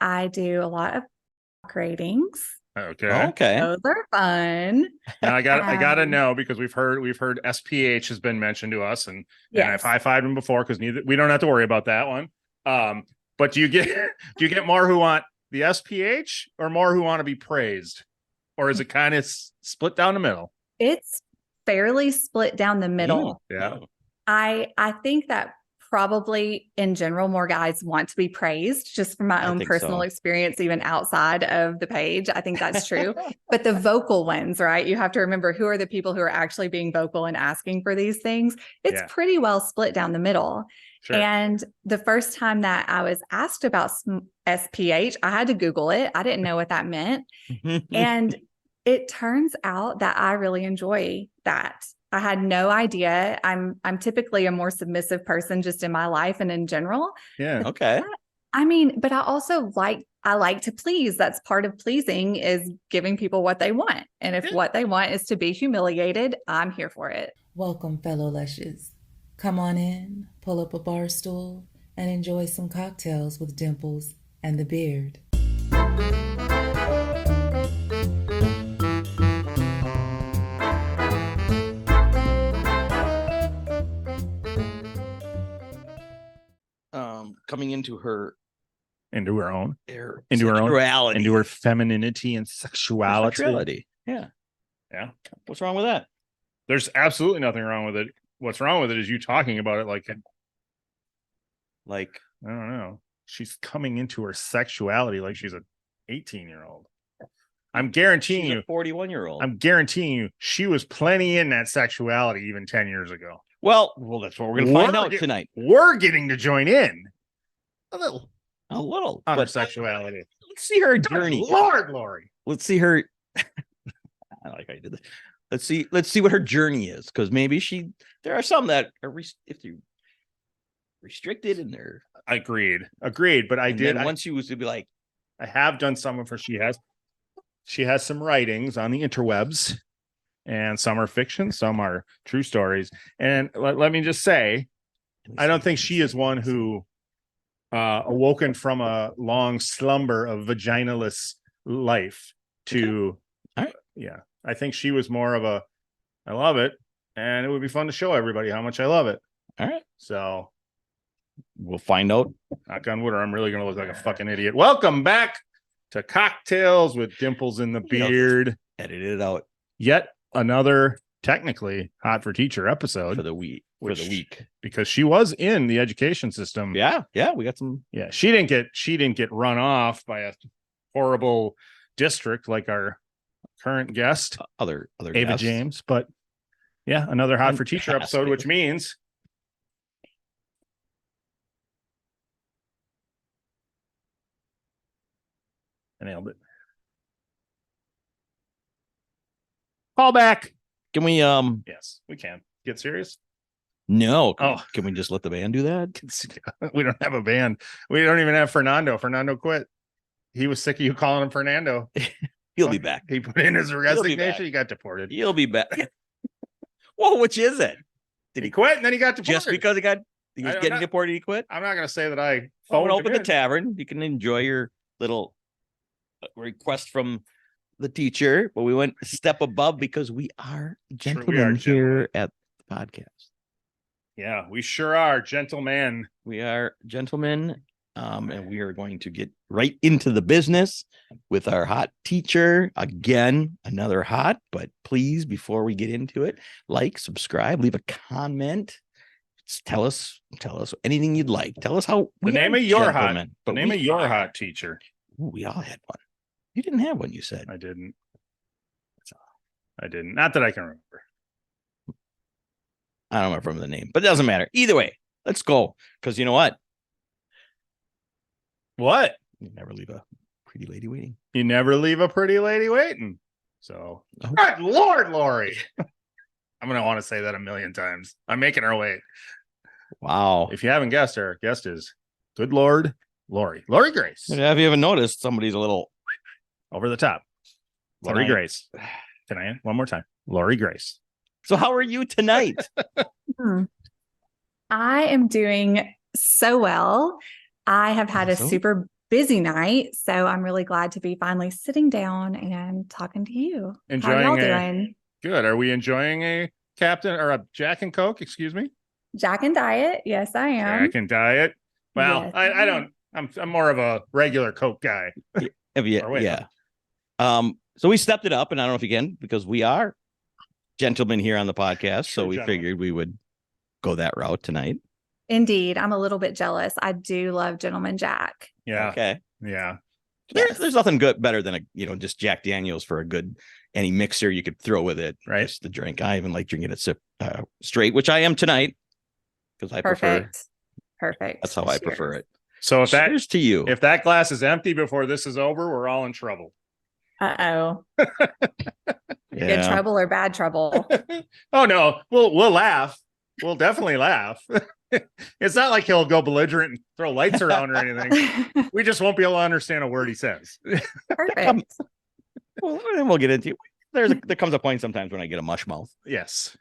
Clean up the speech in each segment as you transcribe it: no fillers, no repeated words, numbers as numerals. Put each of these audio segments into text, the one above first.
I do a lot of ratings. Okay. Those are fun. Now I gotta know, because we've heard SPH has been mentioned to us, and I've Yes. high-fived him before, because we don't have to worry about that one. But do you get more who want the SPH or more who want to be praised, or is it kind of split down the middle? It's fairly split down the middle. Yeah. I think that probably in general, more guys want to be praised, just from my own personal experience, even outside of the page. I think that's true. But the vocal ones, right? You have to remember, who are the people who are actually being vocal and asking for these things. It's pretty well split down the middle. Sure. And the first time that I was asked about SPH, I had to Google it. I didn't know what that meant. And it turns out that I really enjoy that. I had no idea. I'm typically a more submissive person just in my life and in general. Yeah. Okay. But I also like to please. That's part of pleasing, is giving people what they want. And if what they want is to be humiliated, I'm here for it. Welcome, fellow lushes. Come on in, pull up a bar stool, and enjoy some cocktails with Dimples and the Beard. Coming into her own sexuality, into her femininity and sexuality. Yeah. What's wrong with that? There's absolutely nothing wrong with it. What's wrong with it is you talking about it like I don't know. She's coming into her sexuality like she's an 18-year-old. I'm guaranteeing you, 41-year-old. I'm guaranteeing you, she was plenty in that sexuality even 10 years ago. Well, that's what we're going to find out tonight. We're getting to join in a little on her but sexuality. Let's see her journey. Lord, Lori. Let's see her. I like how you did that. Let's see what her journey is, because maybe there are some that are if you restricted and they're agreed. But once you was to be like, I have done some of her. She has some writings on the interwebs, and some are fiction, some are true stories. And let me just say, I don't think she is one who awoken from a long slumber of vaginaless life to I think she was more of a, I love it, and it would be fun to show everybody how much I love it. All right, so we'll find out. Knock on wood, or I'm really gonna look like a fucking idiot. Welcome back to Cocktails with Dimples in the Beard. Edit it out. Yet another technically Hot for Teacher episode for the week. Because she was in the education system. Yeah, we got some. Yeah, she didn't get run off by a horrible district like our current guest, other Ava guests. James. But yeah, another Hot for Teacher episode, which means I nailed it. Call back. Can we? Yes, we can. Get serious. No. Can we just let the band do that? We don't have a band. We don't even have Fernando. Fernando quit. He was sick of you calling him Fernando. He'll be back. He put in his resignation. He got deported. He'll be back. Well, which is it? Did he quit and then he got deported? Just because he was getting deported, he quit? I'm not going to say that I phoned open the tavern. You can enjoy your little request from the teacher, but we went a step above because we are gentlemen here at the podcast. Yeah, we sure are, gentlemen. We are gentlemen, and we are going to get right into the business with our hot teacher. Again, another hot, but please, before we get into it, like, subscribe, leave a comment. Tell us anything you'd like. Tell us how the name of your hot teacher. Ooh, we all had one. You didn't have one, you said. I didn't. Not that I can remember. I don't remember the name, but it doesn't matter. Either way, let's go. Because you know what? What? You never leave a pretty lady waiting. You never leave a pretty lady waiting. So, good Lord, Lori. I'm going to want to say that a million times. I'm making her wait. Wow. If you haven't guessed, our guest is good Lord, Lori Grace. Have you ever noticed somebody's a little over the top? Lori Grace. Tonight, one more time. Lori Grace. So how are you tonight? I am doing so well. I have had a super busy night. So I'm really glad to be finally sitting down and talking to you. Enjoying How y'all doing? Good. Are we enjoying a Captain or a Jack and Coke? Excuse me. Jack and Diet. Yes, I am. Jack and Diet. Well, Yes, I don't. I'm more of a regular Coke guy. Yeah. So we stepped it up, and I don't know if you can, because we are gentlemen here on the podcast. So we figured we would go that route tonight. Indeed. I'm a little bit jealous. I do love Gentleman Jack. Yeah. Okay. Yeah. There's nothing good better than just Jack Daniels for any mixer you could throw with it. Right. Just the drink. I even like drinking it straight, which I am tonight because I prefer. Perfect. That's how I prefer it. So if Cheers to you. If that glass is empty before this is over, we're all in trouble. Uh-oh. Yeah. Good trouble or bad trouble? Oh no, we'll laugh. We'll definitely laugh. It's not like he'll go belligerent and throw lights around or anything. We just won't be able to understand a word he says. Perfect. Well, then we'll get into it. There comes a point sometimes when I get a mush mouth. Yes.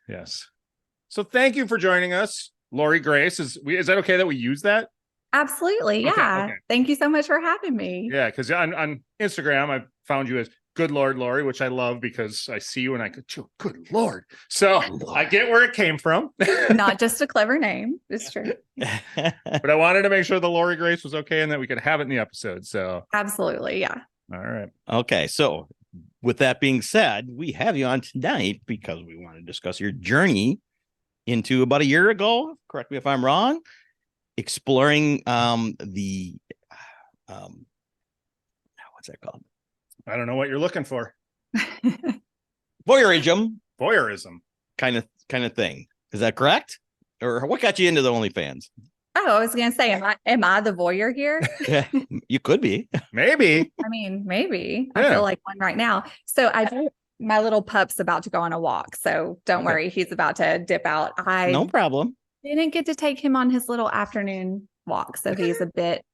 So thank you for joining us, Lori Grace. Is that okay that we use that? Absolutely. Yeah. Okay. Thank you so much for having me. Yeah, because on Instagram I found you as Good Lord Lori, which I love because I see you and I go, good Lord. So I get where it came from. Not just a clever name. It's true. But I wanted to make sure the Lori Grace was okay and that we could have it in the episode. So Absolutely. Yeah. all right. Okay. So with that being said, we have you on tonight because we want to discuss your journey into about a year ago. Correct me if I'm wrong. Exploring the what's that called? I don't know what you're looking for. Voyeurism kind of thing. Is that correct? Or what got you into the OnlyFans? Oh, I was gonna say, am I the voyeur here? Yeah, you could be. Maybe. I mean, maybe. Yeah. I feel like one right now. So my little pup's about to go on a walk. So don't worry, he's about to dip out. No problem. Didn't get to take him on his little afternoon walk, so he's a bit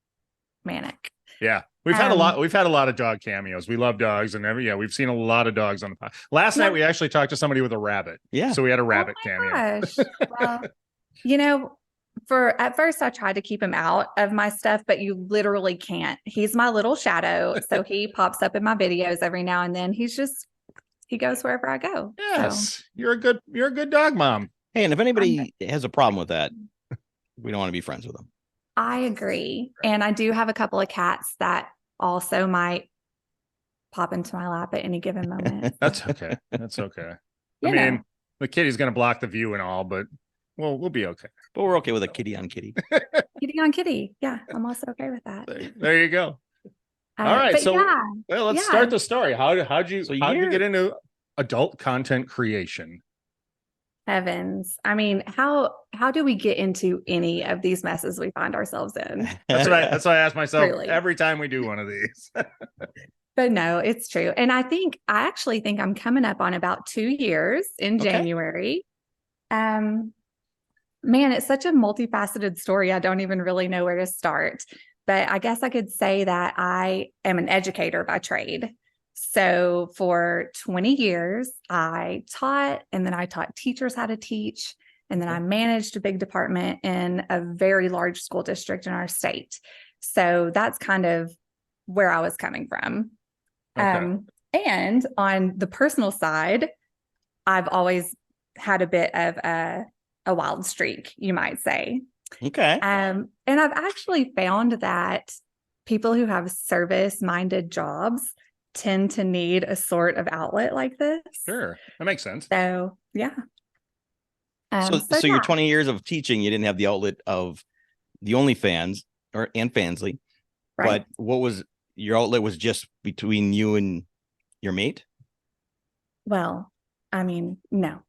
manic. Yeah. We've had a lot of dog cameos. We love dogs and we've seen a lot of dogs on the pod. Last night we actually talked to somebody with a rabbit. Yeah. So we had a rabbit cameo. Gosh. Well, at first I tried to keep him out of my stuff, but you literally can't. He's my little shadow. So he pops up in my videos every now and then. He goes wherever I go. Yes. So. You're a good dog mom. Hey, and if anybody has a problem with that, we don't want to be friends with them. I agree. And I do have a couple of cats that also might pop into my lap at any given moment. That's okay. I mean, the kitty's going to block the view and all, but we'll be okay. But we're okay with a kitty on kitty. Kitty on kitty. Yeah, I'm also okay with that. There you go. All right. So let's start the story. How'd you get into adult content creation? Heavens. I mean, how do we get into any of these messes we find ourselves in? That's what I ask myself Really? Every time we do one of these. But no, it's true. And I actually think I'm coming up on about 2 years in January. Man, it's such a multifaceted story. I don't even really know where to start. But I guess I could say that I am an educator by trade. So for 20 years, I taught, and then I taught teachers how to teach. And then I managed a big department in a very large school district in our state. So that's kind of where I was coming from. Okay. And on the personal side, I've always had a bit of a wild streak, you might say. Okay. And I've actually found that people who have service-minded jobs tend to need a sort of outlet like this. Sure. That makes sense. So, yeah. So your 20 years of teaching, you didn't have the outlet of the OnlyFans and Fansly. Right. But what was your outlet was just between you and your mate? Well, I mean, no.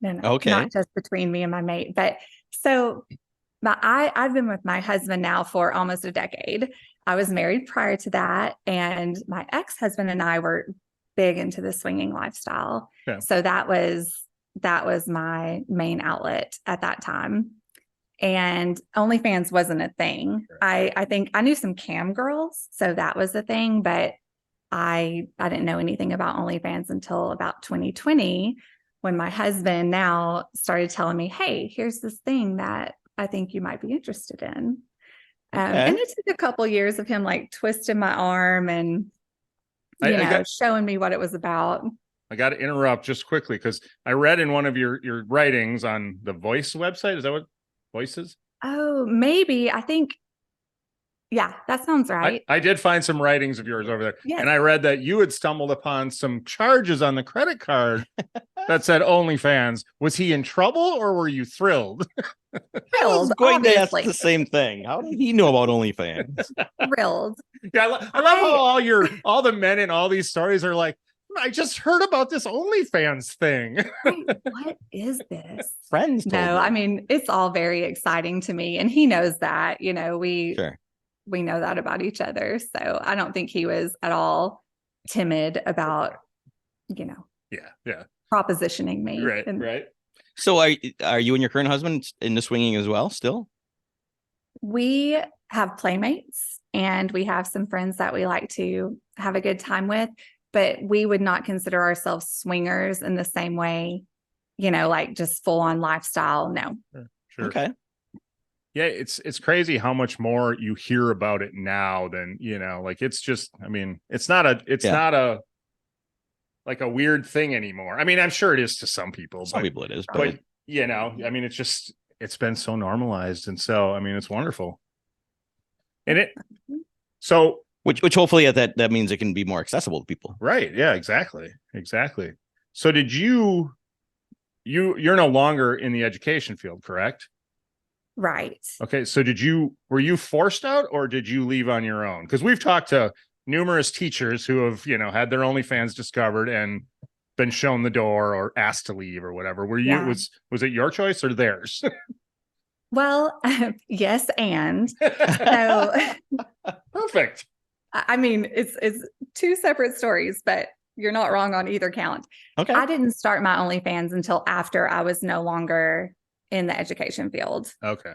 Okay. Not just between me and my mate. But so I've been with my husband now for almost a decade. I was married prior to that. And my ex-husband and I were big into the swinging lifestyle. Yeah. So that was my main outlet at that time. And OnlyFans wasn't a thing. I think I knew some cam girls, so that was the thing, but I didn't know anything about OnlyFans until about 2020, when my husband now started telling me, hey, here's this thing that I think you might be interested in. And it took a couple years of him like twisting my arm and, showing me what it was about. I got to interrupt just quickly because I read in one of your writings on the Voice website. Is that what Voices? Oh, maybe. I think. Yeah, that sounds right. I did find some writings of yours over there. Yes. And I read that you had stumbled upon some charges on the credit card that said OnlyFans. Was he in trouble or were you thrilled? I was going obviously. to ask the same thing. How did he know about OnlyFans? Thrilled. Yeah, I love how all the men in all these stories are like, I just heard about this OnlyFans thing. What is this? Friends told me. I mean, it's all very exciting to me. And he knows that, we know that about each other. So I don't think he was at all timid about, propositioning me. Right. So are you and your current husband into swinging as well still? We have playmates and we have some friends that we like to have a good time with, but we would not consider ourselves swingers in the same way, like just full on lifestyle. No. Sure. Okay. Yeah, it's crazy how much more you hear about it now than, like it's just, I mean, it's not a like a weird thing anymore. I mean, I'm sure it is to some people. Some people it is, but I mean, it's been so normalized. And so, I mean, it's wonderful. And which hopefully that means it can be more accessible to people. Right. Yeah, exactly. So did you're no longer in the education field, correct? Right. Okay. So were you forced out or did you leave on your own? Because we've talked to numerous teachers who have, had their OnlyFans discovered and been shown the door or asked to leave or whatever. Was it your choice or theirs? Well, yes. And so perfect. I mean, it's two separate stories, but you're not wrong on either count. Okay. I didn't start my OnlyFans until after I was no longer in the education field. Okay.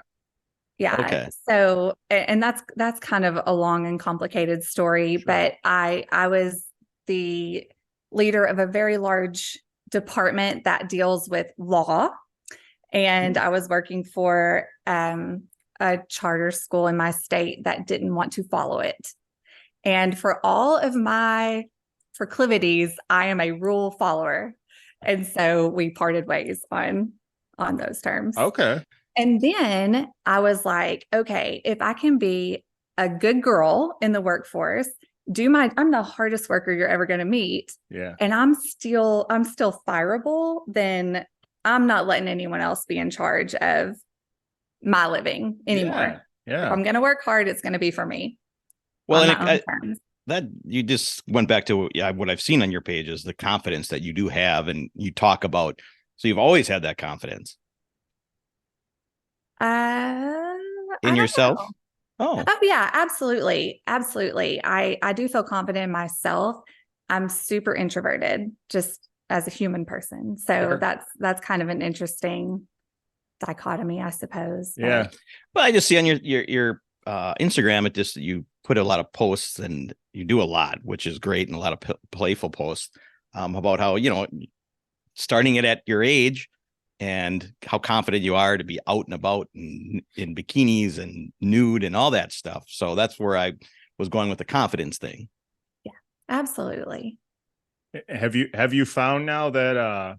Yeah. Okay. So, and that's kind of a long and complicated story, Sure. but I was the leader of a very large department that deals with law. And I was working for a charter school in my state that didn't want to follow it. And for all of my proclivities, I am a rule follower. And so we parted ways on those terms. Okay. And then I was like, okay, if I can be a good girl in the workforce, I'm the hardest worker you're ever going to meet. Yeah. And I'm still fireable, then I'm not letting anyone else be in charge of my living anymore. Yeah. If I'm going to work hard, it's going to be for me. Well, and that you just went back to what I've seen on your page is the confidence that you do have, and you talk about. So you've always had that confidence in yourself. Oh yeah, absolutely. I do feel confident in myself. I'm super introverted, just as a human person. So Sure. that's kind of an interesting dichotomy, I suppose. Yeah. But I just see on your Instagram, you put a lot of posts and you do a lot, which is great, and a lot of playful posts about how, starting it at your age and how confident you are to be out and about in bikinis and nude and all that stuff. So that's where I was going with the confidence thing. Yeah, absolutely. Have you found now that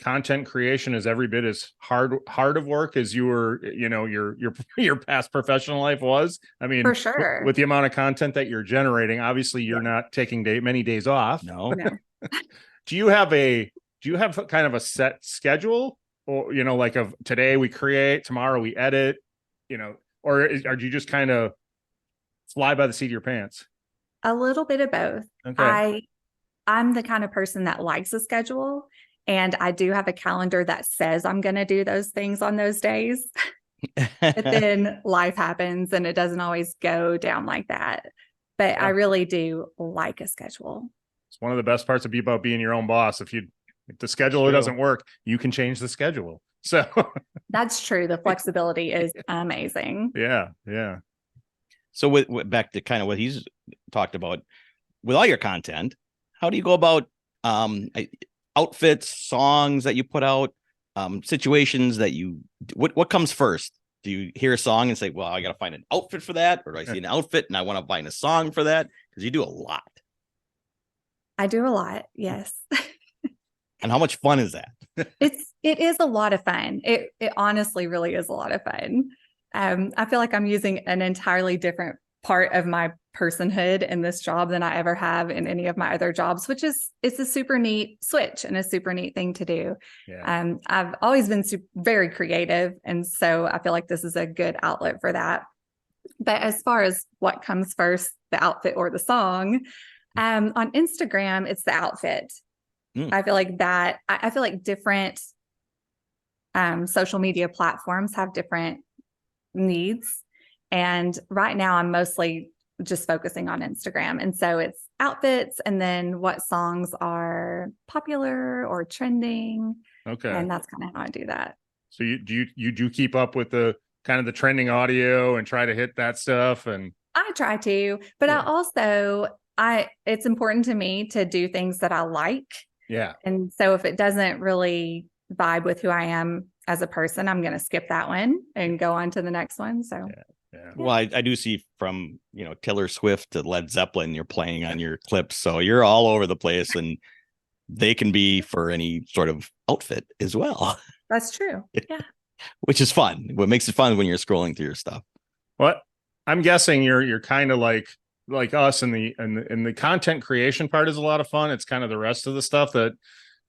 content creation is every bit as hard of work as your past professional life was? I mean, for sure. With the amount of content that you're generating, obviously you're not taking many days off. No. Do you have kind of a set schedule, or like of today we create, tomorrow we edit, or do you just kind of fly by the seat of your pants? A little bit of both. Okay. I'm the kind of person that likes a schedule, and I do have a calendar that says I'm going to do those things on those days. But then life happens and it doesn't always go down like that. But yeah. I really do like a schedule. It's one of the best parts about being your own boss. If the schedule doesn't work, you can change the schedule. So that's true. The flexibility is amazing. Yeah. So with back to kind of what he's talked about with all your content, how do you go about outfits, songs that you put out, situations that what comes first? Do you hear a song and say, well, I got to find an outfit for that? Or do I see an outfit and I want to find a song for that? Because you do a lot. I do a lot. Yes. And how much fun is that? It is a lot of fun. It honestly really is a lot of fun. I feel like I'm using an entirely different part of my personhood in this job than I ever have in any of my other jobs, which is, it's a super neat switch and a super neat thing to do. Yeah. I've always been very creative. And so I feel like this is a good outlet for that. But as far as what comes first, the outfit or the song, on Instagram, it's the outfit. I feel like that, I feel like different social media platforms have different needs. And right now I'm mostly just focusing on Instagram. And so it's outfits and then what songs are popular or trending. Okay. And that's kind of how I do that. So you do keep up with the kind of the trending audio and try to hit that stuff? And I try to, but yeah. it's important to me to do things that I like. Yeah. And so if it doesn't really vibe with who I am as a person, I'm going to skip that one and go on to the next one. So, yeah. Well, I do see from, Taylor Swift to Led Zeppelin, you're playing on your clips. So you're all over the place and they can be for any sort of outfit as well. That's true. Yeah. Which is fun. What makes it fun when you're scrolling through your stuff. What I'm guessing you're kind of like us in the content creation part is a lot of fun. It's kind of the rest of the stuff that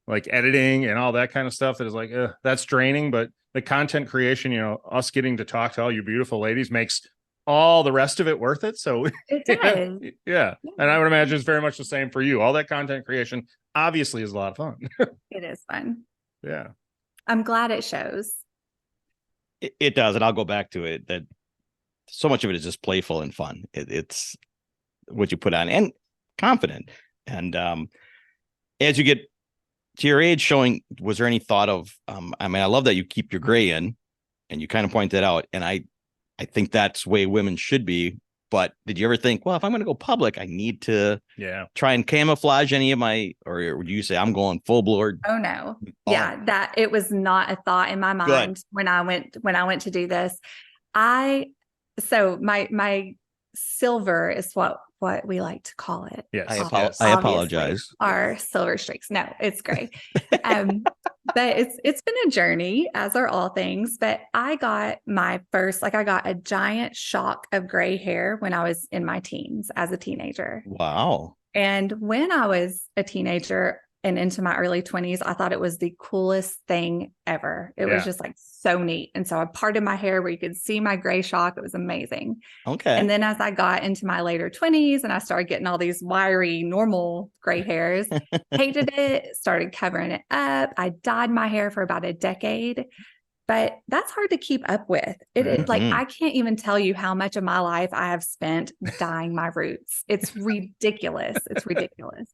like editing and all that kind of stuff that is like, that's draining. But the content creation, us getting to talk to all you beautiful ladies makes all the rest of it worth it. So it does. Yeah. And I would imagine it's very much the same for you. All that content creation obviously is a lot of fun. It is fun. Yeah. I'm glad it shows. It does. And I'll go back to it that so much of it is just playful and fun. It's what you put on and confident. And as you get to your age was there any thought of, I love that you keep your gray in and you kind of point that out. And I think that's the way women should be. But did you ever think, well, if I'm going to go public, I need to try and camouflage any of or would you say I'm going full board? Oh no. Yeah. That it was not a thought in my mind when I went to do this. So my silver is what we like to call it. Yes. I apologize. Our silver streaks. No, it's gray. But it's been a journey, as are all things. But I got I got a giant shock of gray hair when I was in my teens as a teenager. Wow. And when I was a teenager and into my early 20s, I thought it was the coolest thing ever. It was just like so neat. And so I parted my hair where you could see my gray shock. It was amazing. Okay. And then as I got into my later 20s and I started getting all these wiry, normal gray hairs, hated it, started covering it up. I dyed my hair for about a decade, but that's hard to keep up with. Like, I can't even tell you how much of my life I have spent dyeing my roots. It's ridiculous. It's ridiculous.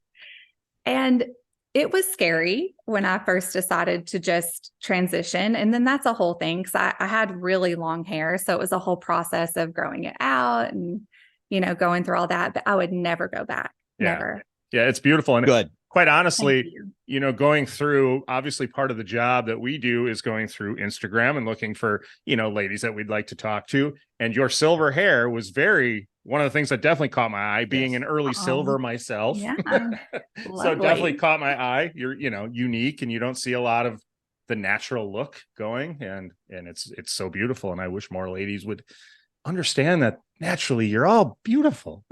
And it was scary when I first decided to just transition. And then that's a whole thing because I had really long hair. So it was a whole process of growing it out and, going through all that. But I would never go back. Never. Yeah, it's beautiful. And good. Quite honestly, going through, obviously part of the job that we do is going through Instagram and looking for, ladies that we'd like to talk to. And your silver hair was one of the things that definitely caught my eye, being an early silver myself. Yeah. So definitely caught my eye. You're, unique and you don't see a lot of the natural look going and it's so beautiful. And I wish more ladies would understand that naturally you're all beautiful.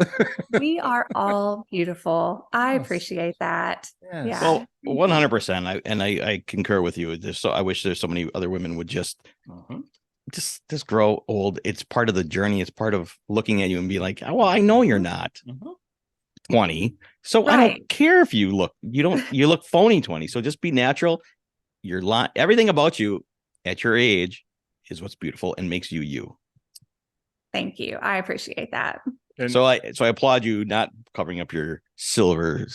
We are all beautiful. I appreciate that. Yes. Yeah. Well, 100%. I concur with you. I wish there's so many other women would just grow old. It's part of the journey. It's part of looking at you and be like, oh, well, I know you're not 20. So I don't care if you look phony 20. So just be natural. Everything about you at your age is what's beautiful and makes you you. Thank you. I appreciate that. And so I applaud you not covering up your silver.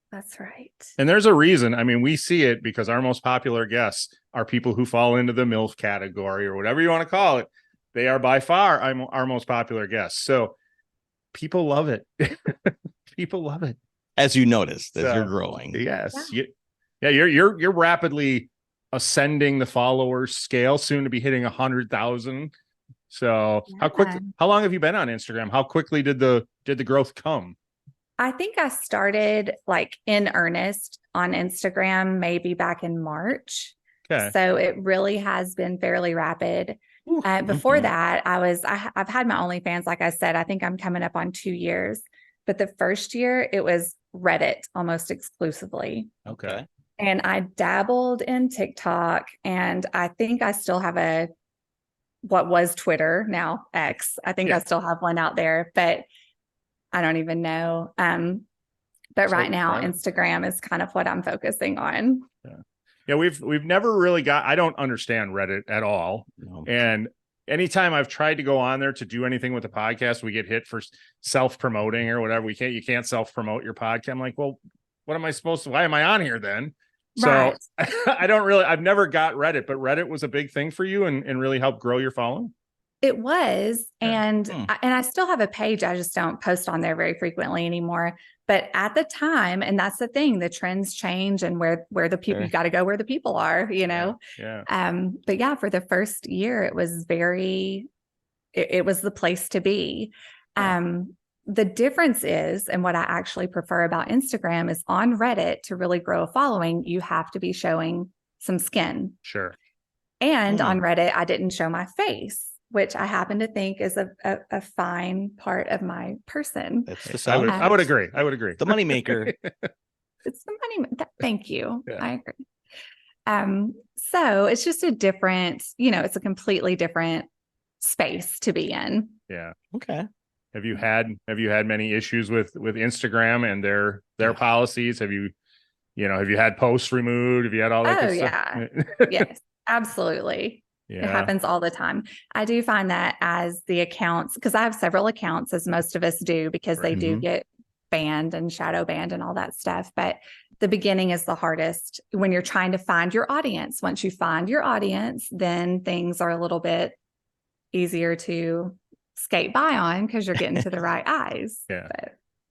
That's right. And there's a reason. I mean, we see it because our most popular guests are people who fall into the MILF category or whatever you want to call it. They are by far our most popular guests. So people love it. People love it. As you notice, as you're growing. Yes. Yeah. You're rapidly ascending the followers scale, soon to be hitting 100,000. So how long have you been on Instagram? How quickly did the growth come? I think I started like in earnest on Instagram maybe back in March. Okay. So it really has been fairly rapid. Before that, I've had my OnlyFans, like I said, I think I'm coming up on 2 years. But the first year it was Reddit almost exclusively. Okay. And I dabbled in TikTok, and I think I still have what was Twitter, now X. I think I still have one out there, but I don't even know. But right now, Instagram is kind of what I'm focusing on. Yeah, we've never really I don't understand Reddit at all. No. And anytime I've tried to go on there to do anything with the podcast, we get hit for self-promoting or whatever. You can't self-promote your podcast. I'm like, well, what am I supposed to, why am I on here then? So I've never got Reddit, but Reddit was a big thing for you and really helped grow your following. It was. And I still have a page. I just don't post on there very frequently anymore. But at the time, and that's the thing, the trends change, and where the people, you got to go where the people are, you know? But yeah, for the first year, it was it was the place to be. The difference is, and what I actually prefer about Instagram is on Reddit, to really grow a following, you have to be showing some skin. Sure. And on Reddit, I didn't show my face, which I happen to think is a fine part of my person. That's the I would agree. The moneymaker. It's the money. Thank you. Yeah. I agree. So it's just a different, it's a completely different space to be in. Yeah. Okay. Have you had many issues with Instagram and their policies? Have you had posts removed? Have you had all that good stuff? Yes, absolutely. Yeah. It happens all the time. I do find that as the accounts, because I have several accounts, as most of us do, because they do get banned and shadow banned and all that stuff. But the beginning is the hardest when you're trying to find your audience. Once you find your audience, then things are a little bit easier to skate by on because you're getting to the right eyes. Yeah.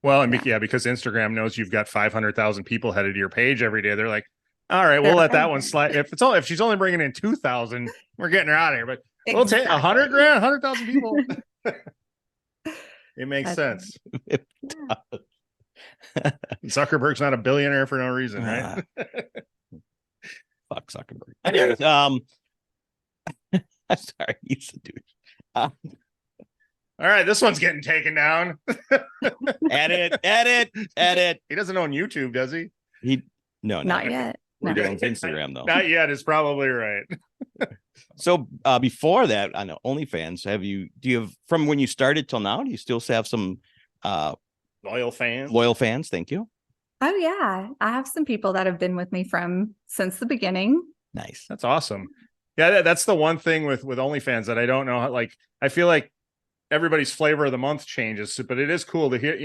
But, because Instagram knows you've got 500,000 people headed to your page every day. They're like, all right, we'll let that one slide. If she's only bringing in 2,000, we're getting her out of here. But we'll take 100 grand, 100,000 people. It makes sense. Zuckerberg's not a billionaire for no reason, right? Fuck Zuckerberg. Anyways, I'm sorry, he's a douche. All right, this one's getting taken down. Edit. He doesn't own YouTube, does he? No, not yet. We're doing Instagram though. Not yet is probably right. So before that, on OnlyFans, do you have, from when you started till now, do you still have some loyal fans? Loyal fans, thank you. Oh yeah, I have some people that have been with me since the beginning. Nice. That's awesome. Yeah, that's the one thing with OnlyFans that I don't know how, like, I feel like everybody's flavor of the month changes, but it is cool to hear,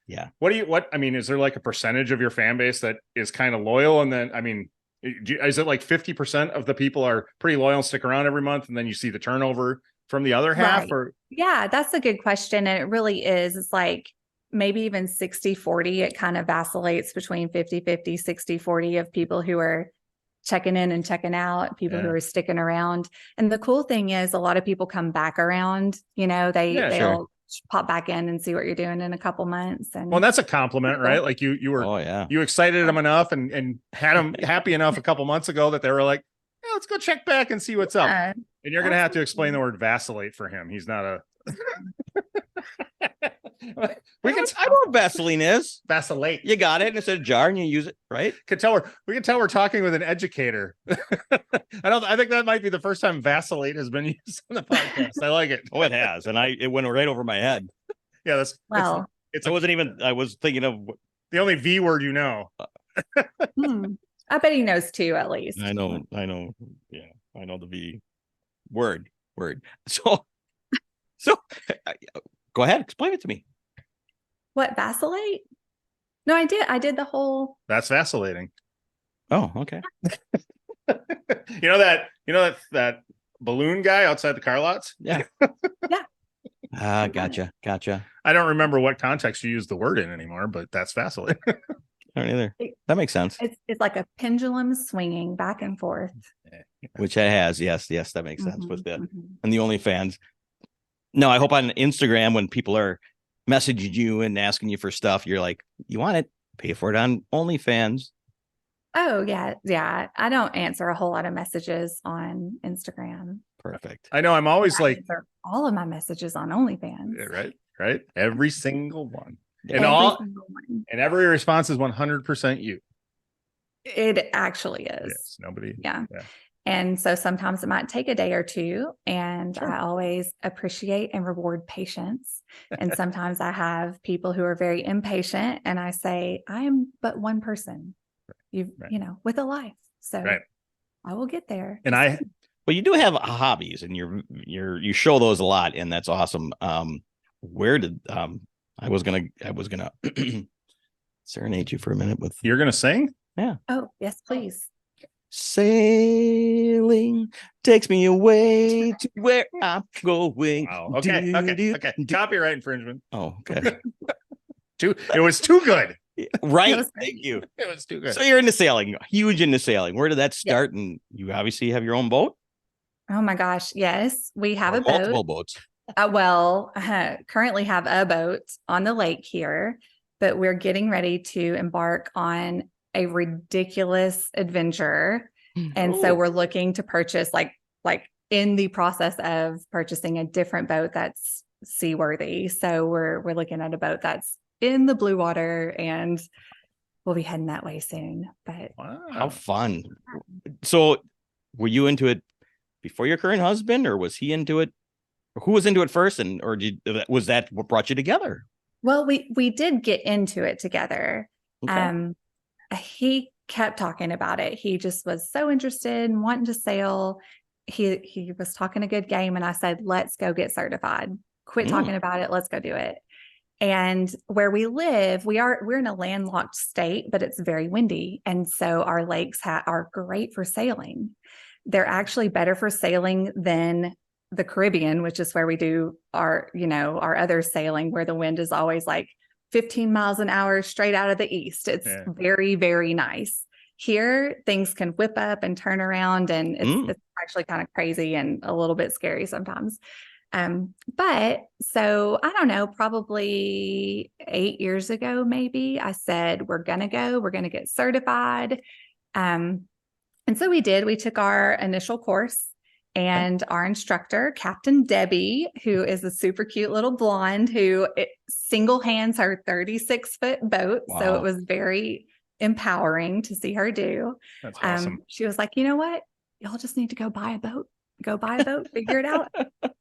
Yeah. Is there like a percentage of your fan base that is kind of loyal? And then, is it like 50% of the people are pretty loyal and stick around every month? And then you see the turnover from the other half? Right. Or yeah, that's a good question. And it really is. It's like maybe even 60-40. It kind of vacillates between 50-50, 60-40 of people who are checking in and checking out, people who are sticking around. And the cool thing is a lot of people come back around, they'll pop back in and see what you're doing in a couple months. And that's a compliment, right? Like you were, you excited them enough and had them happy enough a couple months ago that they were like, hey, let's go check back and see what's up. And you're going to have to explain the word vacillate for him. He's not a, I know what Vaseline is. Vacillate. You got it. It's a jar and you use it, right? We can tell we're talking with an educator. I think that might be the first time vacillate has been used on the podcast. I like it. Oh, it has. And it went right over my head. Yeah, I was thinking of the only V word you know. I bet he knows two at least. I know. Yeah, I know the V word. So go ahead, explain it to me. What, vacillate? No, I did the whole. That's vacillating. Oh, okay. You know that balloon guy outside the car lots? Yeah. Yeah. Gotcha. I don't remember what context you use the word in anymore, but that's vacillating. I don't either. That makes sense. It's like a pendulum swinging back and forth. Yeah. which it has. Yes, that makes sense with it. Mm-hmm. And the OnlyFans. No, I hope on Instagram when people are messaging you and asking you for stuff, you're like, you want it, pay for it on OnlyFans. Oh, yeah. Yeah. I don't answer a whole lot of messages on Instagram. Perfect. I know I'm always like answer all of my messages on OnlyFans. Right. Every single one. And Every single one. and every response is 100% you. It actually is. Yes, nobody. Yeah. And so sometimes it might take a day or two. And I always appreciate and reward patience. And sometimes I have people who are very impatient and I say, I am but one person, you know, with a life. So I will get there. And well, you do have hobbies and you show those a lot. And that's awesome. Where did, I was gonna serenade you for a minute with. You're gonna sing? Yeah. Oh, yes, please. Sailing takes me away to where I'm going. Wow. Okay. Copyright infringement. Oh, okay. It was too good. Right. Thank you. It was too good. So you're into sailing, huge into sailing. Where did that start? Yeah. And you obviously have your own boat. Oh my gosh. Yes, we have a boat. Multiple boats. Currently have a boat on the lake here, but we're getting ready to embark on a ridiculous adventure. And so we're looking to purchase like in the process of purchasing a different boat that's seaworthy. So we're looking at a boat that's in the blue water and we'll be heading that way soon. But wow. How fun. So were you into it before your current husband or was he into it? Who was into it first was that what brought you together? Well, we did get into it together. Okay. He kept talking about it. He just was so interested in wanting to sail. He was talking a good game. And I said, let's go get certified. Quit talking about it. Let's go do it. And where we live, we're in a landlocked state, but it's very windy. And so our lakes are great for sailing. They're actually better for sailing than the Caribbean, which is where we do our other sailing, where the wind is always like 15 miles an hour straight out of the east. It's very, very nice. Here, things can whip up and turn around, and it's actually kind of crazy and a little bit scary sometimes. But so I don't know, probably 8 years ago, maybe I said, we're going to get certified. And so we did. We took our initial course. And our instructor, Captain Debbie, who is a super cute little blonde who single hands her 36-foot boat. Wow. So it was very empowering to see her do. That's awesome. She was like, you know what? Y'all just need to go buy a boat, figure it out.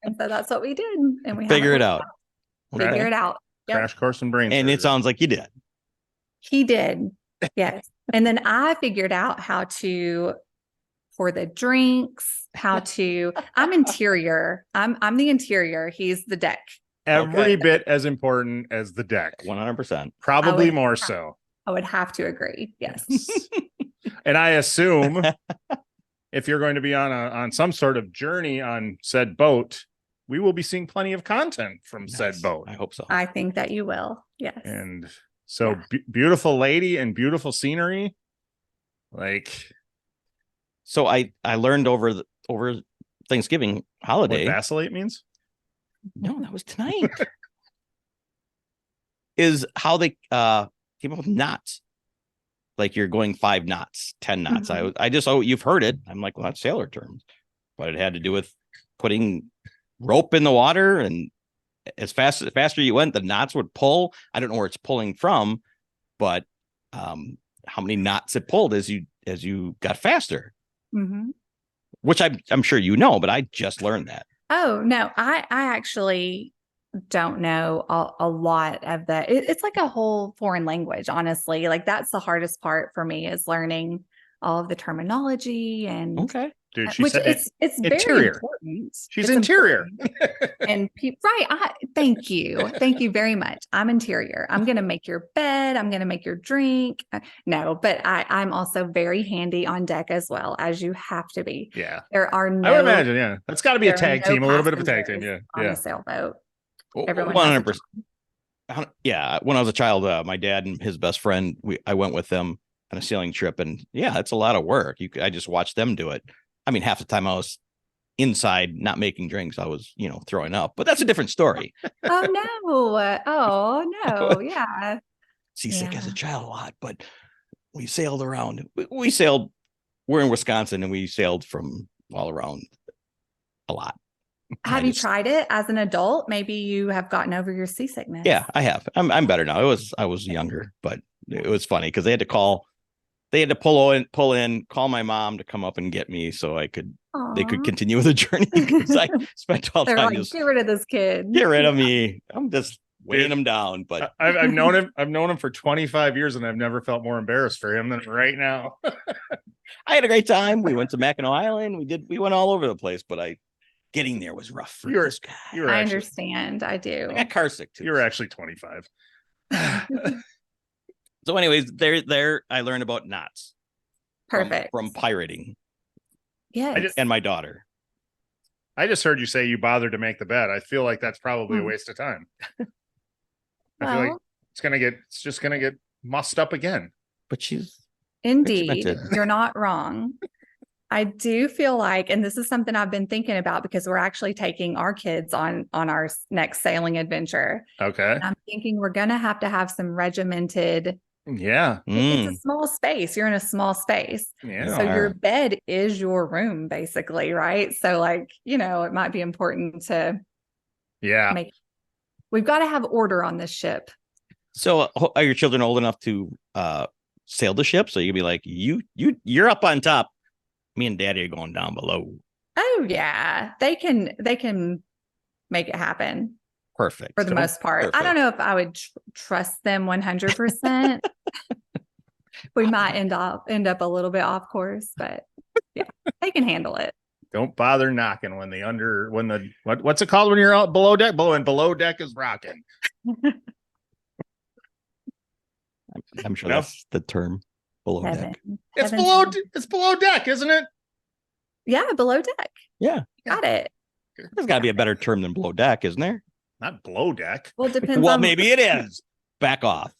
And so that's what we did. And we figure it out. Figure it out. Yep. Crash course and brain. And it sounds like you did. He did. Yes. And then I figured out how to pour the drinks, I'm interior. I'm the interior. He's the deck. Every bit as important as the deck. 100%. Probably more so. I would have to agree. Yes. And I assume if you're going to be on some sort of journey on said boat, we will be seeing plenty of content from said boat. I hope so. I think that you will. Yes. And so beautiful lady and beautiful scenery. So I learned over Thanksgiving holiday. What vacillate means? No, that was tonight. Is how they came up with knots. Like you're going 5 knots, 10 knots. Mm-hmm. You've heard it. I'm like, well, that's sailor terms. But it had to do with putting rope in the water, and the faster you went, the knots would pull. I don't know where it's pulling from, but how many knots it pulled as you got faster. Mm-hmm. Which I'm sure you know, but I just learned that. Oh, no, I actually don't know a lot of that. It's like a whole foreign language, honestly. Like that's the hardest part for me is learning all of the terminology and Dude, she which said it's interior. Very important. She's interior. And thank you very much. I'm interior. I'm going to make your bed. I'm going to make your drink. No, but I'm also very handy on deck as well, as you have to be. Yeah. There are I would imagine. Yeah. That's got to be a tag team, a little bit of a tag team. Yeah. On a sailboat. 100%. Yeah. When I was a child, my dad and his best friend, I went with them on a sailing trip, and it's a lot of work. I just watched them do it. I mean, half the time I was inside not making drinks, I was, throwing up, but that's a different story. Oh no. Oh no. Yeah. Seasick as a Yeah. child a lot, but we sailed around. We sailed, we're in Wisconsin and we sailed from all around a lot. Have you tried it as an adult? Maybe you have gotten over your seasickness. Yeah, I have. I'm better now. I was younger, but it was funny because they had to pull in, call my mom to come up and get me so they could continue the journey because I spent all the time just get rid of this kid. Get rid of me. I'm just weighing him down. But I've known him for 25 years and I've never felt more embarrassed for him than right now. I had a great time. We went to Mackinac Island. We went all over the place, but getting there was rough for this guy. I understand. I do. I got car sick too. You were actually 25. So anyways, there I learned about knots. Perfect. From pirating. Yes. And my daughter. I just heard you say you bothered to make the bed. I feel like that's probably a waste of time. I feel like it's just gonna get mussed up again. But she's indeed, you're not wrong. I do feel like, and this is something I've been thinking about because we're actually taking our kids on our next sailing adventure. Okay. And I'm thinking we're gonna have to have some regimented. Yeah. It's a small space. You're in a small space. Yeah. So your bed is your room, basically, right? So it might be important to we've got to have order on this ship. So are your children old enough to sail the ship? So you can be like, you're up on top. Me and Daddy are going down below. Oh yeah. They can make it happen. Perfect. For the most part. Perfect. I don't know if I would trust them 100%. We might end up a little bit off course, but yeah, they can handle it. Don't bother knocking what's it called when you're out below deck? Below deck is rocking. I'm sure that's the term. Below deck. It's below deck, isn't it? Yeah, below deck. Yeah. Got it. There's got to be a better term than below deck, isn't there? Not below deck. Well, it depends. Well, maybe it is. Back off.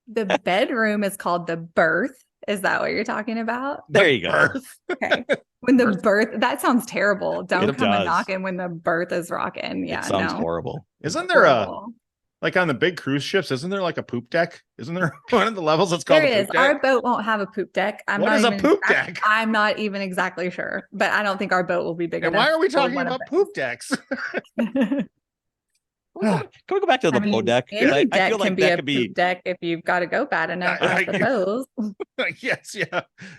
The bedroom is called the berth. Is that what you're talking about? There you go. Okay. When the berth, that sounds terrible. Don't come and knocking when the berth is rocking. Yeah, it sounds horrible. Isn't there like on the big cruise ships, isn't there like a poop deck? Isn't there one of the levels that's called a poop deck? Our boat won't have a poop deck. What is a poop deck? I'm not even exactly sure, but I don't think our boat will be big enough. Why are we talking about poop decks? Can we go back to the below deck? Any deck can be a poop deck if you've got to go bad enough, I suppose. Yes,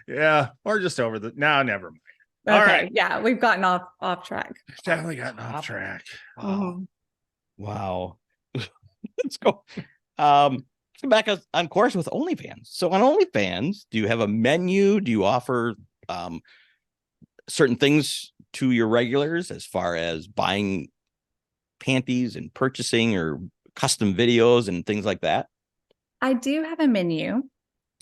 yeah. Or just over no, never mind. Okay, all right. Yeah, we've gotten off track. Definitely gotten off track. Wow. Let's go. Let's get back on course with OnlyFans. So on OnlyFans, do you have a menu? Do you offer certain things to your regulars as far as buying panties and purchasing or custom videos and things like that? I do have a menu.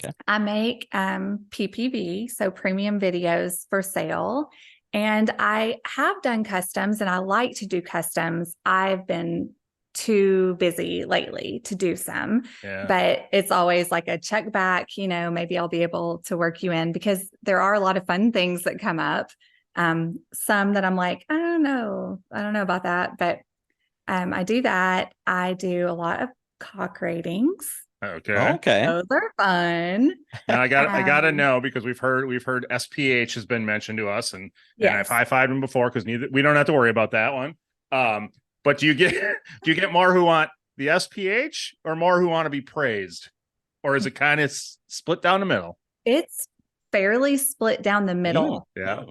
Okay. I make PPV, so premium videos for sale. And I have done customs and I like to do customs. I've been too busy lately to do some, but it's always like a check back, maybe I'll be able to work you in because there are a lot of fun things that come up. Some that I'm like, I don't know about that, but I do that. I do a lot of cock ratings. Okay. Those are fun. And I gotta know because we've heard SPH has been mentioned to us, and I've high-fived him before because we don't have to worry about that one. But do you get more who want the SPH or more who want to be praised, or is it kind of split down the middle? It's fairly split down the middle. Yeah.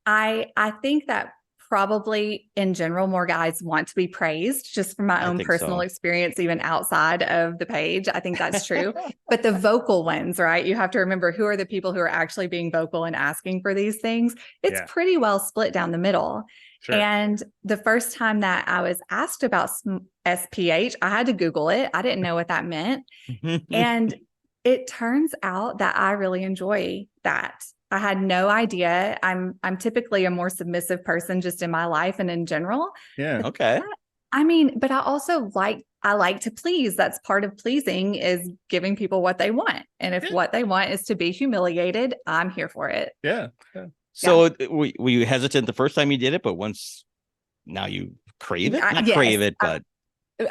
I think that probably in general, more guys want to be praised just from my own personal experience, even outside of the page. I think that's true. But the vocal ones, right? You have to remember who are the people who are actually being vocal and asking for these things. It's pretty well split down the middle. Sure. And the first time that I was asked about SPH, I had to Google it. I didn't know what that meant. And it turns out that I really enjoy that. I had no idea. I'm typically a more submissive person just in my life and in general. Yeah. Okay. But I also like to please. That's part of pleasing is giving people what they want. And if what they want is to be humiliated, I'm here for it. Yeah. So were you hesitant the first time you did it, but once now you crave it? Not yes, crave it, but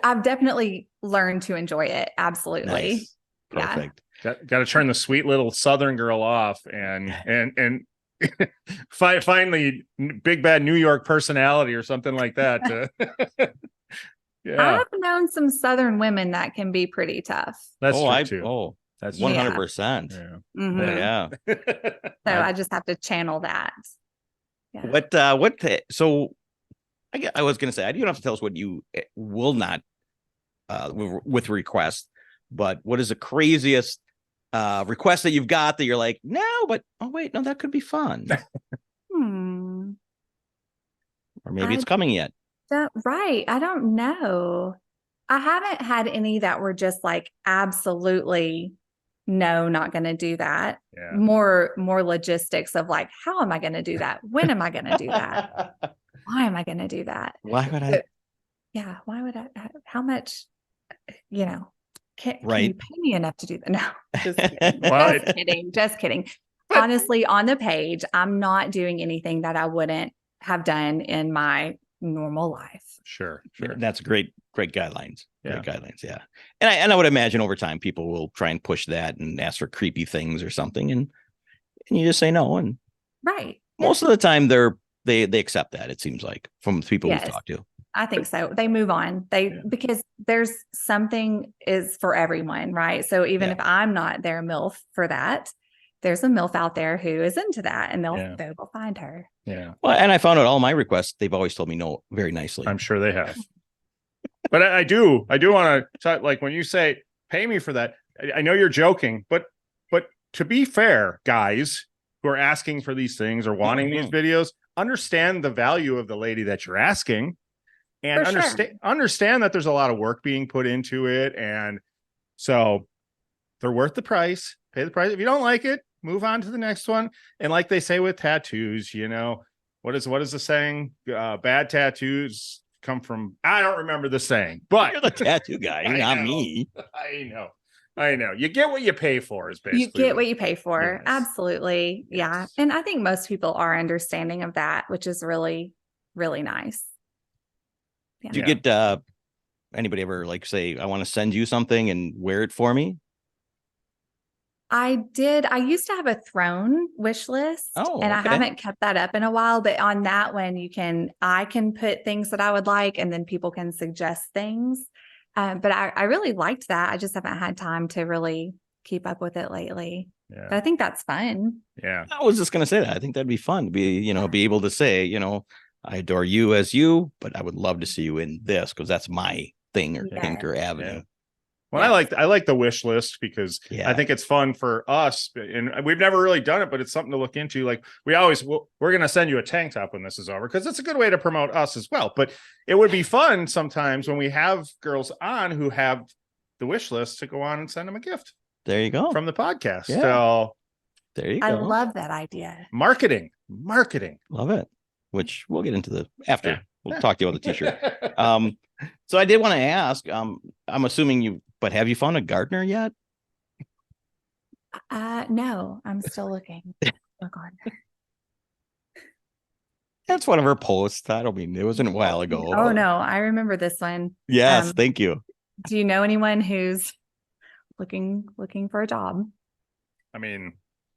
I've definitely learned to enjoy it. Absolutely. nice. Perfect. Got to turn the sweet little Southern girl off and find the big bad New York personality or something like that. Yeah, I've known some Southern women that can be pretty tough. that's true too. That's true. 100%. Yeah. Yeah. So I just have to channel that. Yeah. So I was going to say, you don't have to tell us what you will not with request, but what is the craziest request that you've got that you're like, no, but oh wait, no, that could be fun. Or maybe it's coming yet. Right. I don't know. I haven't had any that were just like, absolutely no, not going to do that. Yeah. More logistics of like, how am I going to do that? When am I going to do that? Why am I going to do that? Why would I? Yeah. Why would I? How much, can Right. you pay me enough to do that? No, just kidding. Just kidding. Honestly, on the page, I'm not doing anything that I wouldn't have done in my normal life. Sure. That's great guidelines. Great guidelines. Yeah. And I would imagine over time people will try and push that and ask for creepy things or something. And you just say no. And right. Most of the time they accept that, it seems like, from people we've talked to. I think so. They move on. Because there's something is for everyone, right? So even if I'm not their MILF for that, there's a MILF out there who is into that, and they will find her. Yeah. Well, and I found out all my requests, they've always told me no very nicely. I'm sure they have. But I do want to, like, when you say pay me for that, I know you're joking, but to be fair, guys who are asking for these things or wanting these videos, understand the value of the lady that you're asking, and understand that there's a lot of work being put into it. And so they're worth the price. Pay the price. If you don't like it, move on to the next one. And like they say with tattoos, what is the saying? Bad tattoos come from, I don't remember the saying, but you're the tattoo guy, not me. I know. You get what you pay for, is basically. You get what you pay for. Yes. Absolutely. Yes. Yeah. And I think most people are understanding of that, which is really, really nice. Yeah. Do you get anybody ever like say, I want to send you something and wear it for me? I did. I used to have a throne wish list, and I haven't kept that up in a while, but on that one, I can put things that I would like, and then people can suggest things. But I really liked that. I just haven't had time to really keep up with it lately. Yeah. But I think that's fun. Yeah. I was just going to say that. I think that'd be fun to be able to say, I adore you as you, but I would love to see you in this, because that's my thing or kink or avenue. Yeah. Well, I like the wish list because I think it's fun for us, and we've never really done it, but it's something to look into. Like we're going to send you a tank top when this is over, because it's a good way to promote us as well. But it would be fun sometimes when we have girls on who have the wish list to go on and send them a gift. There you go. From the podcast. Yeah. So there you go. I love that idea. Marketing. Love it. Which we'll get into after. Yeah. We'll talk to you about the t-shirt. So I did want to ask, I'm assuming but have you found a gardener yet? No, I'm still looking for a gardener. That's one of her posts. I don't mean, it wasn't a while ago. Oh no, I remember this one. Yes, thank you. Do you know anyone who's looking for a job? I mean,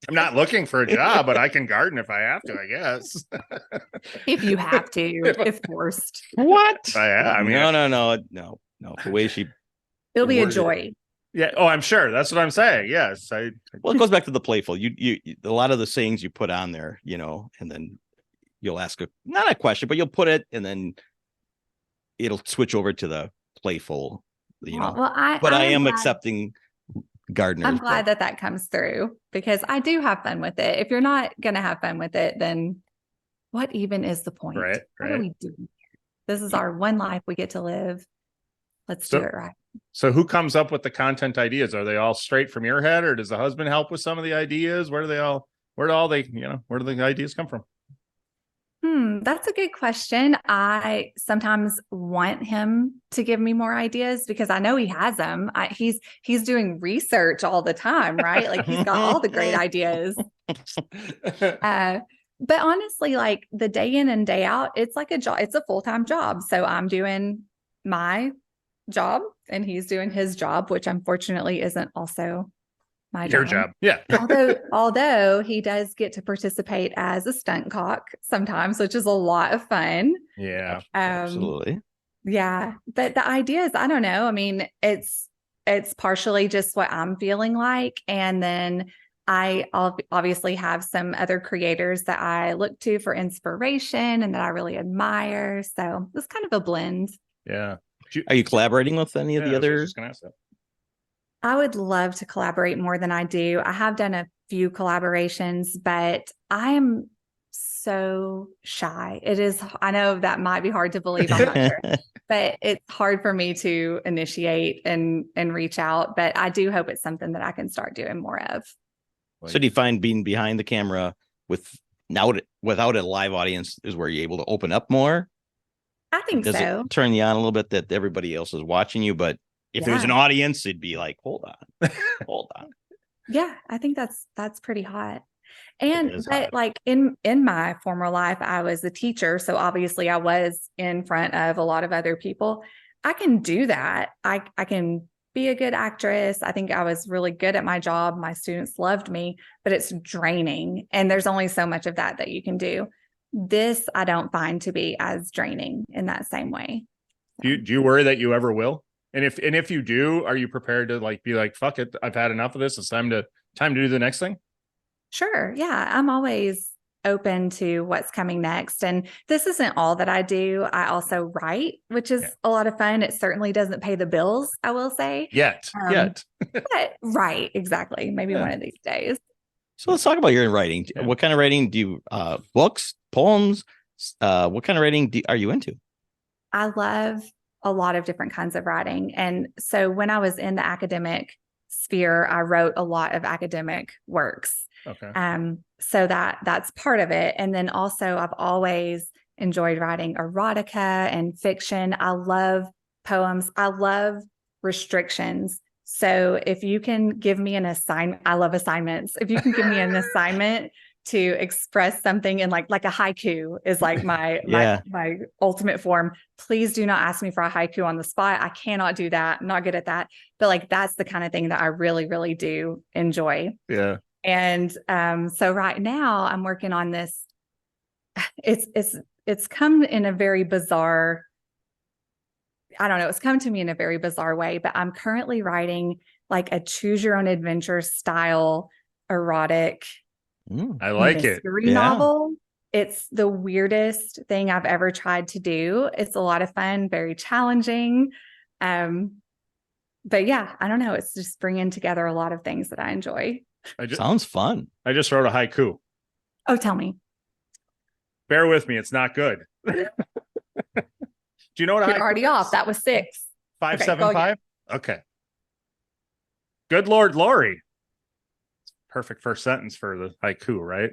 I'm not looking for a job, but I can garden if I have to, I guess. If you have to, if forced. What? I mean, no. The way it'll be a joy. Yeah. Oh, I'm sure. That's what I'm saying. Yes. Well, it goes back to the playful. You a lot of the sayings you put on there, and then you'll ask not a question, but you'll put it, and then it'll switch over to the playful. Well, I am accepting gardeners. I'm glad that comes through, because I do have fun with it. If you're not going to have fun with it, then what even is the point? Right. What are we doing? This is our one life we get to live. Let's do it right. So who comes up with the content ideas? Are they all straight from your head, or does the husband help with some of the ideas? Where do the ideas come from? That's a good question. I sometimes want him to give me more ideas, because I know he has them. He's doing research all the time, right? Like he's got all the great ideas. But honestly, like the day in and day out, it's like a job. It's a full-time job. So I'm doing my job and he's doing his job, which unfortunately isn't also my Your job. Yeah. although he does get to participate as a stunt cock sometimes, which is a lot of fun. Yeah. Absolutely. Yeah. But the idea is, I don't know. I mean, it's partially just what I'm feeling like. And then I'll obviously have some other creators that I look to for inspiration and that I really admire. So it's kind of a blend. Yeah. Are you collaborating with any of the others? I would love to collaborate more than I do. I have done a few collaborations, but I am so shy. I know that might be hard to believe. I'm not sure, but it's hard for me to initiate and reach out. But I do hope it's something that I can start doing more of. So do you find being behind the camera without a live audience is where you're able to open up more? I think Does so. it turn you on a little bit that everybody else is watching you? But if it was an audience, it'd be like, hold on. Yeah, I think that's pretty hot. But like in my former life, I was a teacher. So obviously I was in front of a lot of other people. I can do that. I can be a good actress. I think I was really good at my job. My students loved me, but it's draining. And there's only so much of that you can do. This I don't find to be as draining in that same way. Do you worry that you ever will? And if you do, are you prepared to like be like, fuck it, I've had enough of this. It's time to do the next thing? Sure. Yeah. I'm always open to what's coming next. And this isn't all that I do. I also write, which is a lot of fun. It certainly doesn't pay the bills, I will say. Yet. But right. Exactly. Maybe one of these days. So let's talk about your writing. Yeah. What kind of writing do you, books, poems? What kind of writing are you into? I love a lot of different kinds of writing. And so when I was in the academic sphere, I wrote a lot of academic works. Okay. So that's part of it. And then also I've always enjoyed writing erotica and fiction. I love poems. I love restrictions. So if you can give me an assignment, I love assignments. If you can give me an assignment to express something in like a haiku is like my ultimate form. Please do not ask me for a haiku on the spot. I cannot do that. I'm not good at that. But like that's the kind of thing that I really, really do enjoy. Yeah. And so right now I'm working on this. It's come in a very bizarre, I don't know, it's come to me in a very bizarre way, but I'm currently writing like a choose your own adventure style erotic I like it. Novel. It's the weirdest thing I've ever tried to do. It's a lot of fun, very challenging. But yeah, I don't know. It's just bringing together a lot of things that I enjoy. Sounds fun. I just wrote a haiku. Oh, tell me. Bear with me. It's not good. Do you know what You're already off. That was 6. 575? Okay. Good Lord, Lori. Perfect first sentence for the haiku, right?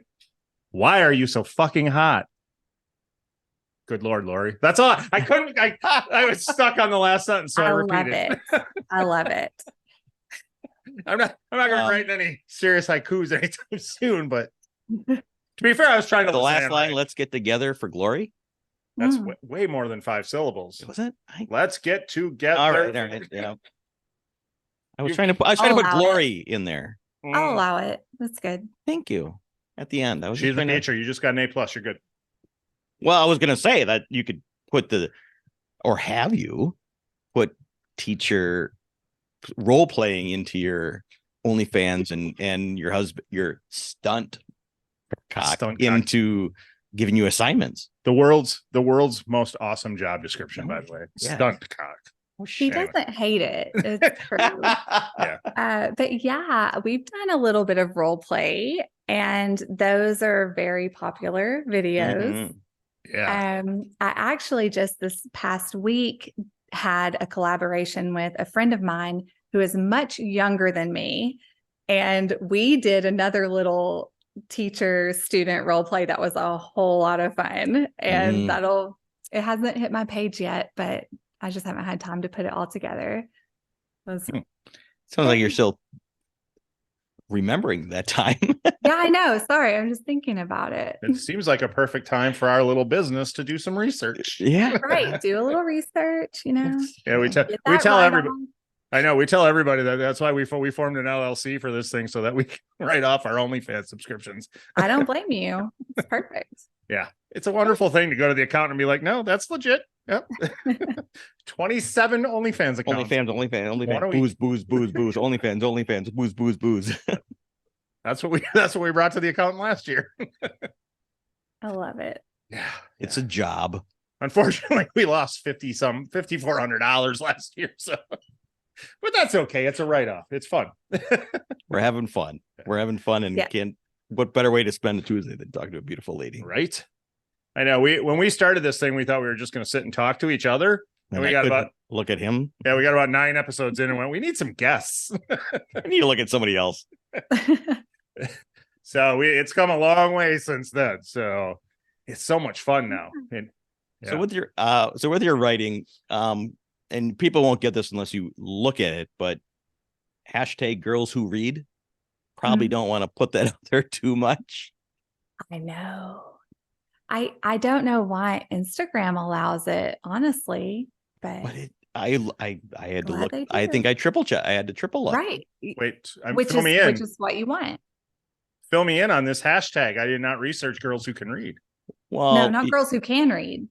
Why are you so fucking hot? Good Lord, Lori. That's all. I couldn't. I was stuck on the last sentence, so I repeated it. I love it. I'm not going to write any serious haikus anytime soon. But to be fair, I was trying to. The last line. Let's get together for glory. That's way more than 5 syllables. Was it? Let's get together. All right. Yeah. I was trying to put glory in there. I'll allow it. That's good. Thank you. At the end, she's a teacher. You just got an A+. You're good. Well, I was going to say that you could put have you put teacher role playing into your OnlyFans and your husband, your stunt cock into giving you assignments. The world's most awesome job description, by the way. Yeah. Stunt cock. He doesn't hate it. It's true. But yeah, we've done a little bit of role play, and those are very popular videos. Mm-hmm. Yeah. I actually just this past week had a collaboration with a friend of mine who is much younger than me, and we did another little teacher student role play that was a whole lot of fun. And it hasn't hit my page yet, but I just haven't had time to put it all together. Sounds like you're still remembering that time. Yeah, I know. Sorry, I'm just thinking about it. It seems like a perfect time for our little business to do some research. Yeah. Right. Do a little research, you know. Yeah, we Get we that tell right everybody. on. I know we tell everybody that's why we formed an LLC for this thing so that we can write off our OnlyFans subscriptions. I don't blame you. It's perfect. Yeah, it's a wonderful thing to go to the accountant and be like, no, that's legit. Yep. 27 OnlyFans accounts. OnlyFans, booze, OnlyFans, booze. That's what we brought to the accountant last year. I love it. Yeah, It's a job. unfortunately we lost $5,400 last year. So, but that's okay. It's a write-off. It's fun. We're having fun. And what better way to spend a Tuesday than talking to a beautiful lady? Right. I know. When we started this thing, we thought we were just going to sit and talk to each other. And we got about look at him. Yeah, we got about 9 episodes in and went, we need some guests. I need to look at somebody else. So it's come a long way since then. So it's so much fun now. And yeah. So with your writing, and people won't get this unless you look at it, but hashtag girls who read, probably don't want to put that out there too much. I know. I don't know why Instagram allows it, honestly, but I had to look. I think I triple check. I had to triple look. Right. Wait, which fill me in. Which is what you want. Fill me in on this hashtag. I did not research girls who can read. Well, no, not girls who can read.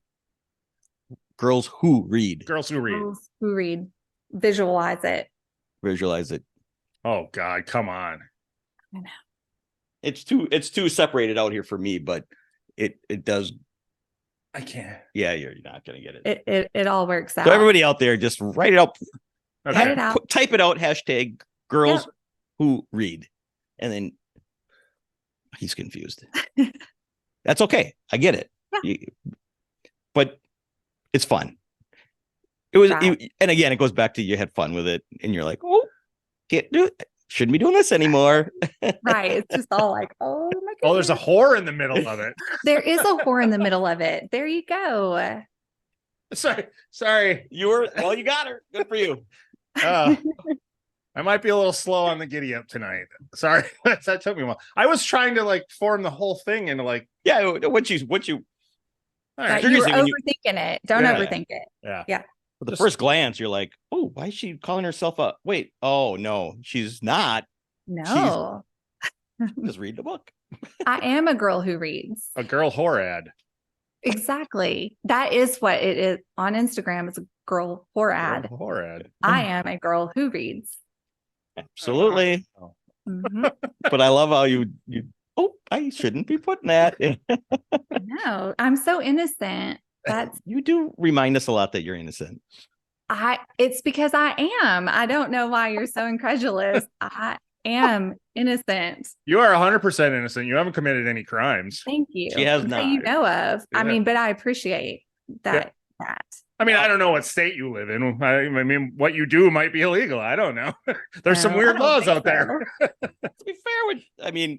Girls who read. Girls who read. Girls who read. Visualize it. Visualize it. Oh God, come on. I know. It's too separated out here for me, but it does. I can't. Yeah, you're not gonna get it. It all works out. So everybody out there, just write it up. Okay. Write it out. Type it out. Hashtag girls who read, and then he's confused. That's okay. I get it. Yeah. But it's fun. It was, and again, it goes back to you had fun with it, and you're like, oh, can't do it. Shouldn't be doing this anymore. Right. It's just all like, oh my goodness. Oh, there's a whore in the middle of it. There is a whore in the middle of it. There you go. Sorry. You got her. Good for you. I might be a little slow on the giddy up tonight. Sorry. That took me a while. I was trying to form the whole thing into what you Right, you're overthinking it. Don't overthink it. Yeah. At the first glance, you're like, oh, why is she calling herself a wait? Oh no, she's not. No. Just read the book. I am a girl who reads. A girl whore ad. Exactly. That is what it is on Instagram. It's a girl whore ad. Girl whore ad. I am a girl who reads. Absolutely. Mm-hmm. But I love how you I shouldn't be putting that. No, I'm so innocent. You do remind us a lot that you're innocent. It's because I am. I don't know why you're so incredulous. I am innocent. You are 100% innocent. You haven't committed any crimes. Thank you. She has that not. you know of. Yeah. I mean, but I appreciate that. I mean, I don't know what state you live in. I mean, what you do might be illegal. I don't know. There's some weird laws out there. To be fair,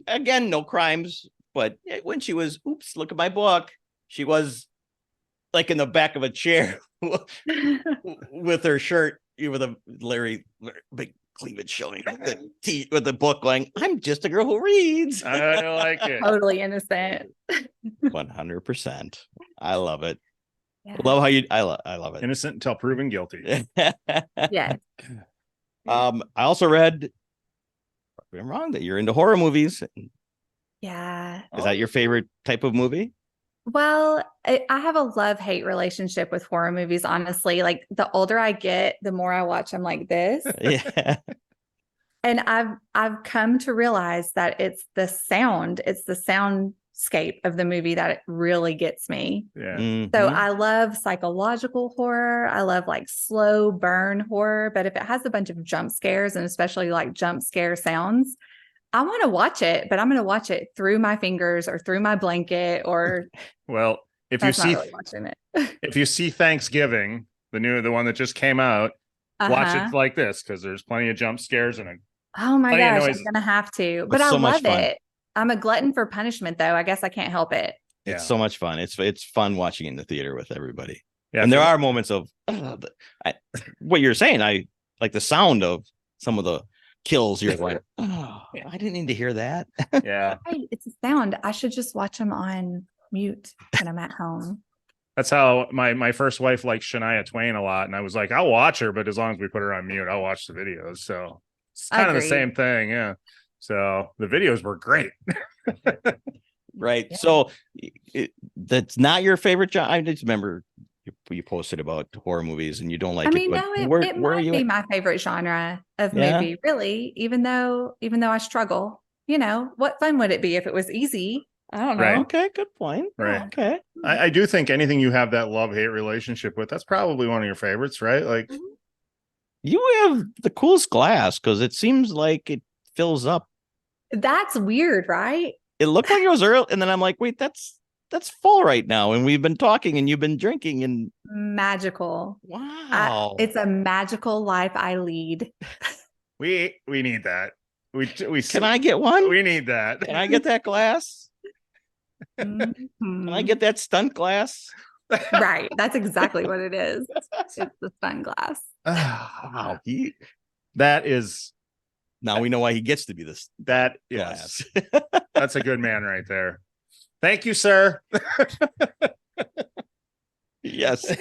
again, no crimes. But when she was, look at my book. She was like in the back of a chair with her shirt, with a Larry big cleavage showing, with the book going, I'm just a girl who reads. I like it. Totally innocent. 100%. I love it. Yeah. Love how I love it. Innocent until proven guilty. Yes. I also read, if I'm wrong, that you're into horror movies. Yeah. Is that your favorite type of movie? Well, I have a love-hate relationship with horror movies, honestly. Like the older I get, the more I watch them like this. Yeah. And I've come to realize that it's the soundscape of the movie that really gets me. Yeah. Mm-hmm. So I love psychological horror. I love slow burn horror. But if it has a bunch of jump scares and especially jump scare sounds, I want to watch it, but I'm going to watch it through my fingers or through my blanket or. Well, if you see Thanksgiving, the one that just came out, watch it like this because there's plenty of jump scares and oh my gosh, I'm going to have to. But I love it. I'm a glutton for punishment, though. I guess I can't help it. Yeah. It's so much fun. It's fun watching in the theater with everybody. Yeah, and there are moments of what you're saying. I like the sound of some of the kills. You're like, oh, I didn't need to hear that. Yeah. Hey, it's a sound. I should just watch them on mute when I'm at home. That's how my first wife liked Shania Twain a lot. And I was like, I'll watch her, but as long as we put her on mute, I'll watch the videos. So it's kind of the same thing. Yeah. So the videos were great. Right. Yeah. So that's not your favorite genre. I just remember you posted about horror movies and you don't like I mean, it. no, But it where are might you be at? my favorite genre of Yeah. movie, really, even though I struggle. What fun would it be if it was easy? I don't know. Right. Okay, good point. Right. Okay. I do think anything you have that love-hate relationship with, that's probably one of your favorites, right? Like, You have the coolest glass because it seems like it fills up. That's weird, right? It looked like it was early, and then I'm like, wait, that's full right now. And we've been talking and you've been drinking and Magical. wow. It's a magical life I lead. we need that. We Can I get one? We need that. Can I get that glass? Can I get that stunt glass? Right. That's exactly what it is. It's the sun glass. Wow. That is Now we know why he gets to be this that glass. yes. That's a good man right there. Thank you, sir. Yes.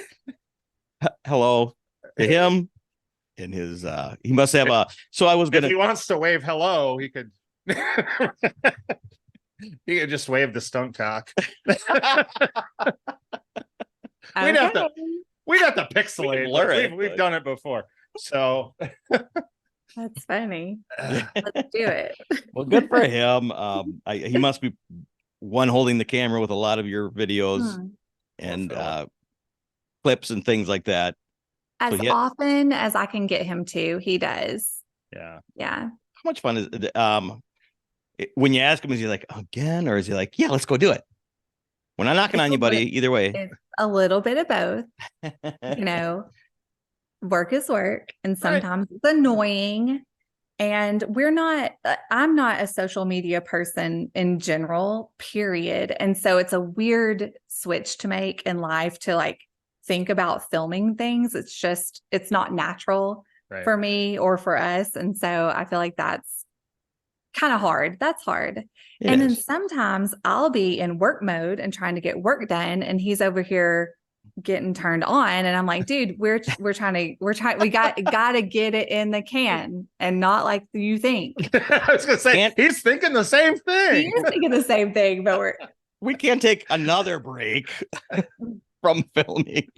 Hello to him and his he must have a so I was If gonna he wants to wave hello, he could he could just wave the stunk cock. We'd have to pixelate. blur it, We've but- done it before. So That's funny. Let's do it. well, good for him. He must be one holding the camera with a lot of your videos and clips and things like that. As often as I can get him to, he does. yeah. Yeah. How much fun is it? When you ask him, is he like again, or is he like, yeah, let's go do it? We're not knocking on you, buddy. Either way, It's a little bit of both. Work is work, and sometimes it's annoying. And I'm not a social media person in general, period. And so it's a weird switch to make in life to like think about filming things. It's not natural for me or for us. And so I feel like that's kind of hard. That's hard. Then sometimes I'll be in work mode and trying to get work done, and he's over here getting turned on, and I'm like, dude, we got to get it in the can and not like you think. I was gonna say he's thinking the same thing. He is thinking the same thing, but we can't take another break from filming.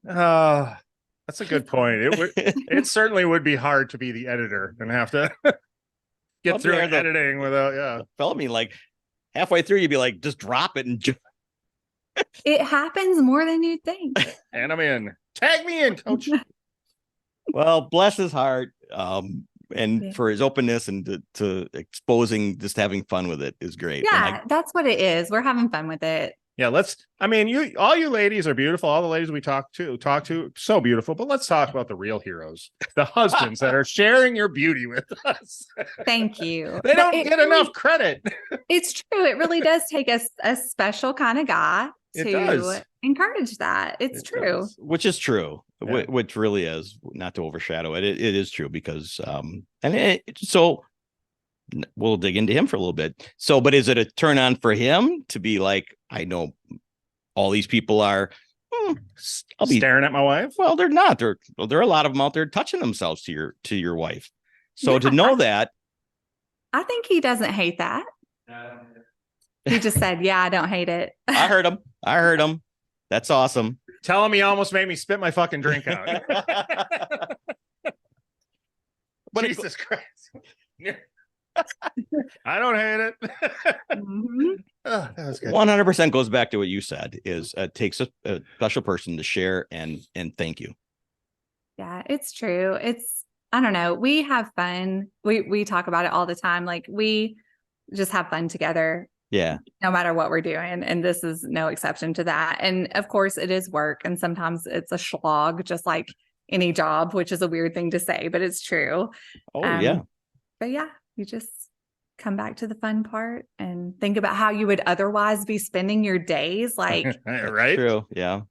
That's a good point. It certainly would be hard to be the editor and have to get through editing without filming. Like halfway through, you'd be like, just drop it and it happens more than you think. And I'm in. Tag me in, coach. Well, bless his heart. And for his openness and to exposing, just having fun with it is great. Yeah, that's what it is. We're having fun with it. Yeah, all you ladies are beautiful. All the ladies we talk to, so beautiful. But let's talk about the real heroes, the husbands that are sharing your beauty with us. Thank you. They don't get enough credit. It's true. It really does take a special kind of guy to encourage that. It's true. Does. Which is true. Yeah. Which really is, not to overshadow it. It is true because so we'll dig into him for a little bit. So, but is it a turn on for him to be like, I know all these people are I'll be staring at my wife. Well, they're not. There are a lot of them out there touching themselves to your wife. So to know that, I think he doesn't hate that. He just said, "Yeah, I don't hate it." I heard him. That's awesome. Tell him he almost made me spit my fucking drink out. Jesus Christ. I don't hate it. That was good. 100% goes back to what you said, is it takes a special person to share and thank you. Yeah, it's true. I don't know. We have fun. We talk about it all the time. Like we just have fun together. Yeah. No matter what we're doing. And this is no exception to that. And of course it is work. And sometimes it's a slog, just like any job, which is a weird thing to say, but it's true. Oh, yeah. But yeah, you just come back to the fun part and think about how you would otherwise be spending your days. Like, right? True. Yeah.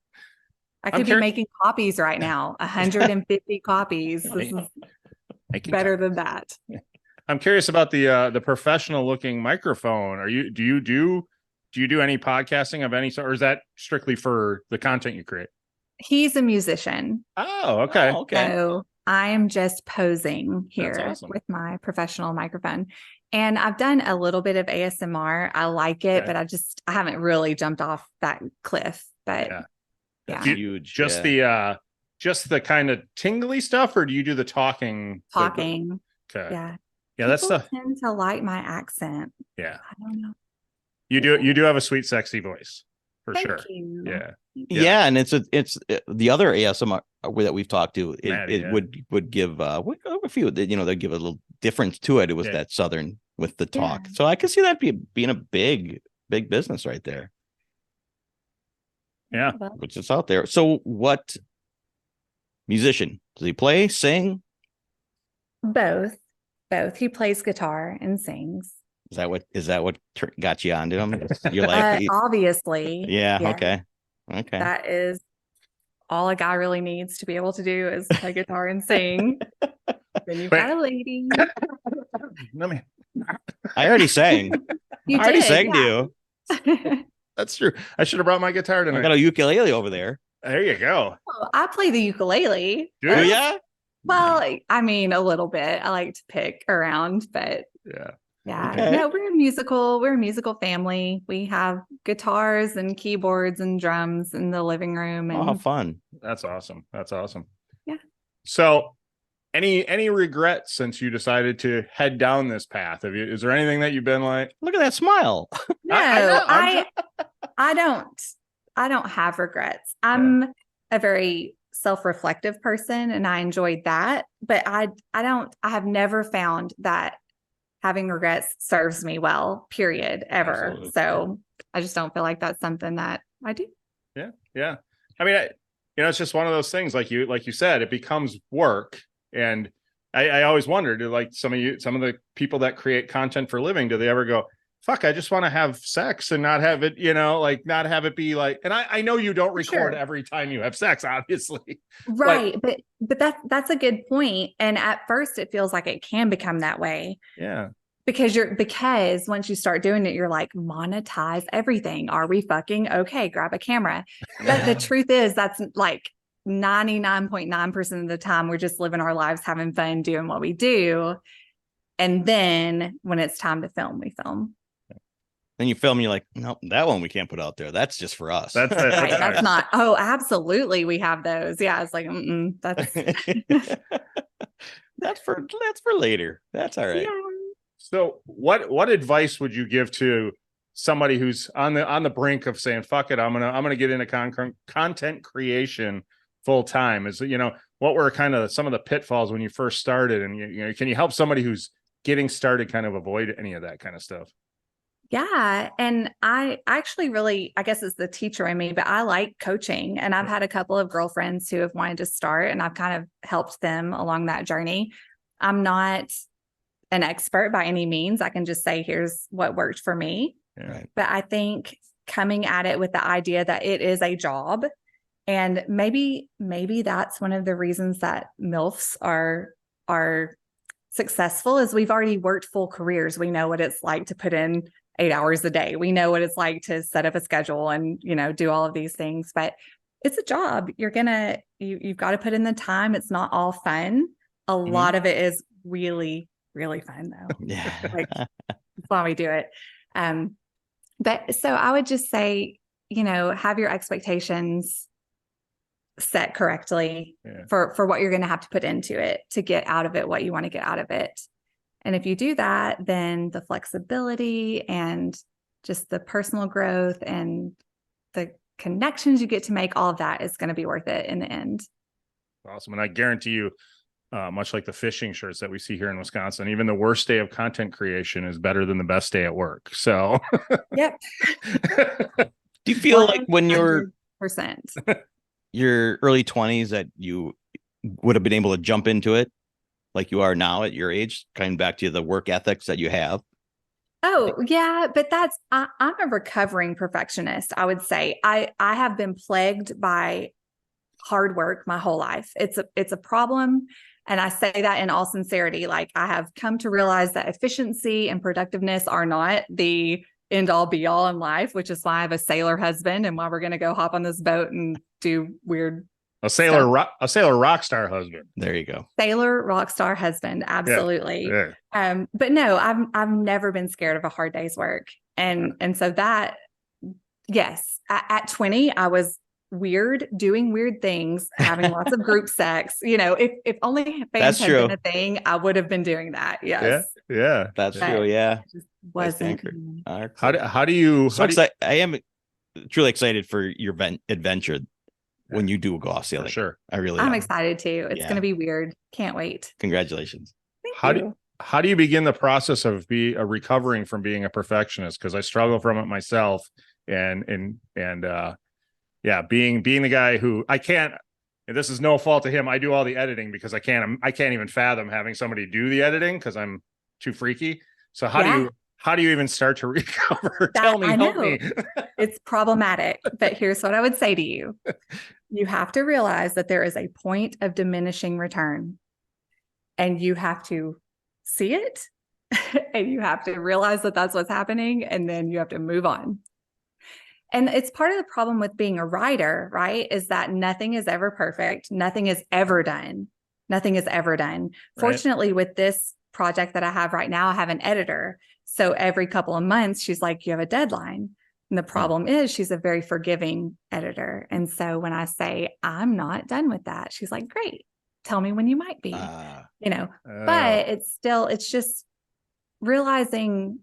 I could be making copies right now, 150 copies. better than that. I'm curious about the professional looking microphone. Do you do any podcasting of any sort, or is that strictly for the content you create? He's a musician. Oh, okay. Oh, okay. So I am just posing That's here awesome. with my professional microphone. And I've done a little bit of ASMR. I like it, Okay. but I haven't really jumped off that cliff. But Yeah. That's You- huge. Just yeah. the kind of tingly stuff, or do you do the talking? talking. Okay. Yeah. Yeah, that's People the tend to like my accent. yeah. I don't know. You do have a sweet, sexy voice for Thank sure. you. Yeah. Yeah, and it's the other ASMR that we've talked to. Maddie, It would give a few. They give a little difference to it. It was Yeah. that southern with the talk, Yeah. so I can see that being a big business right there, Yeah. Well, which is out there. So, what musician does he play, sing? both. He plays guitar and sings. Is that what got you onto him? You're like, Obviously. yeah, okay. That is all a guy really needs to be able to do is play guitar and sing. Then you've got a lady. Let me. I already sang. You I already did, sang to you. That's true. I should have brought my guitar I tonight. got a ukulele over there. There you go. Oh, I play the ukulele. Do Oh you? yeah. Well, I mean, a little bit. I like to pick around, but Yeah. yeah. Okay. No, we're a musical family. We have guitars and keyboards and drums in the living room. Oh, how And fun. That's awesome. That's awesome. Yeah. So any regrets since you decided to head down this path? Is there anything that you've been like, Look at that smile. no, I know, I don't have regrets. I'm a very self-reflective person and I enjoyed that, but I have never found that having regrets serves me well, period, ever. Absolutely. So I just don't feel like that's something that I do. yeah. Yeah. I mean, it's just one of those things, like you said, it becomes work. And I always wondered, like some of the people that create content for a living, do they ever go, fuck, I just want to have sex and not have it, like not have it be like, and I know you don't record every time you have sex, obviously. Right. But that's a good point. And at first it feels like it can become that way. Yeah. Because once you start doing it, you're like, monetize everything. Are we fucking okay? Grab a camera. But the truth is that's like 99.9% of the time we're just living our lives, having fun, doing what we do. And then when it's time to film, we film. Then you film, you're like, nope, that one we can't put out there. That's just for us. That's Right, that's not. Oh, absolutely, we have those. Yeah, it's like that's that's for later. That's all right. yeah. So what advice would you give to somebody who's on the brink of saying, fuck it, I'm gonna get into content creation full time? Is what were kind of some of the pitfalls when you first started, and can you help somebody who's getting started kind of avoid any of that kind of stuff? Yeah. And I actually really, I guess it's the teacher in me, but I like coaching. And I've had a couple of girlfriends who have wanted to start, and I've kind of helped them along that journey. I'm not an expert by any means. I can just say, here's what worked for me. Yeah. But I think coming at it with the idea that it is a job, and maybe that's one of the reasons that MILFs are successful, is we've already worked full careers. We know what it's like to put in 8 hours a day. We know what it's like to set up a schedule and, do all of these things, but it's a job. You've got to put in the time. It's not all fun. A lot of it is really, really fun though. Yeah. Like, that's why we do it. But so I would just say, have your expectations set correctly for what you're going to have to put into it to get out of it what you want to get out of it. And if you do that, then the flexibility and just the personal growth and the connections you get to make, all of that is going to be worth it in the end. Awesome. And I guarantee you, much like the fishing shirts that we see here in Wisconsin, even the worst day of content creation is better than the best day at work. So, Yep. Do you feel like when you're 100%. your early 20s that you would have been able to jump into it like you are now at your age, coming back to the work ethics that you have? Oh, yeah. But I'm a recovering perfectionist, I would say. I have been plagued by hard work my whole life. It's a problem. And I say that in all sincerity. Like, I have come to realize that efficiency and productiveness are not the end all be all in life, which is why I have a sailor husband and why we're going to go hop on this boat and do weird a sailor rock star husband. There you go. Sailor rock star husband. Absolutely. Yeah. But no, I've never been scared of a hard day's work. And so that, yes, at 20, I was weird, doing weird things, having lots of group sex. You know, if OnlyFans had been a thing, I would have been doing that. Yes. Yeah. That's true. Yeah. Wasn't. How do you? I am truly excited for your adventure when you do go off sailing. Sure. I'm excited too. It's going to be weird. Can't wait. Congratulations. Thank you. How do you begin the process of recovering from being a perfectionist? Because I struggle from it myself, and being the guy who I can't. And this is no fault to him. I do all the editing because I can't even fathom having somebody do the editing because I'm too freaky. So how do you even start to recover? Help me. It's problematic, but here's what I would say to you. You have to realize that there is a point of diminishing return, and you have to see it, and you have to realize that that's what's happening, and then you have to move on. And it's part of the problem with being a writer, right? Is that nothing is ever perfect. Nothing is ever done. Nothing is ever done. Right. Fortunately, with this project that I have right now, I have an editor. So every couple of months, she's like, you have a deadline. And the problem is she's a very forgiving editor. And so when I say, I'm not done with that, she's like, great, tell me when you might be, but it's just realizing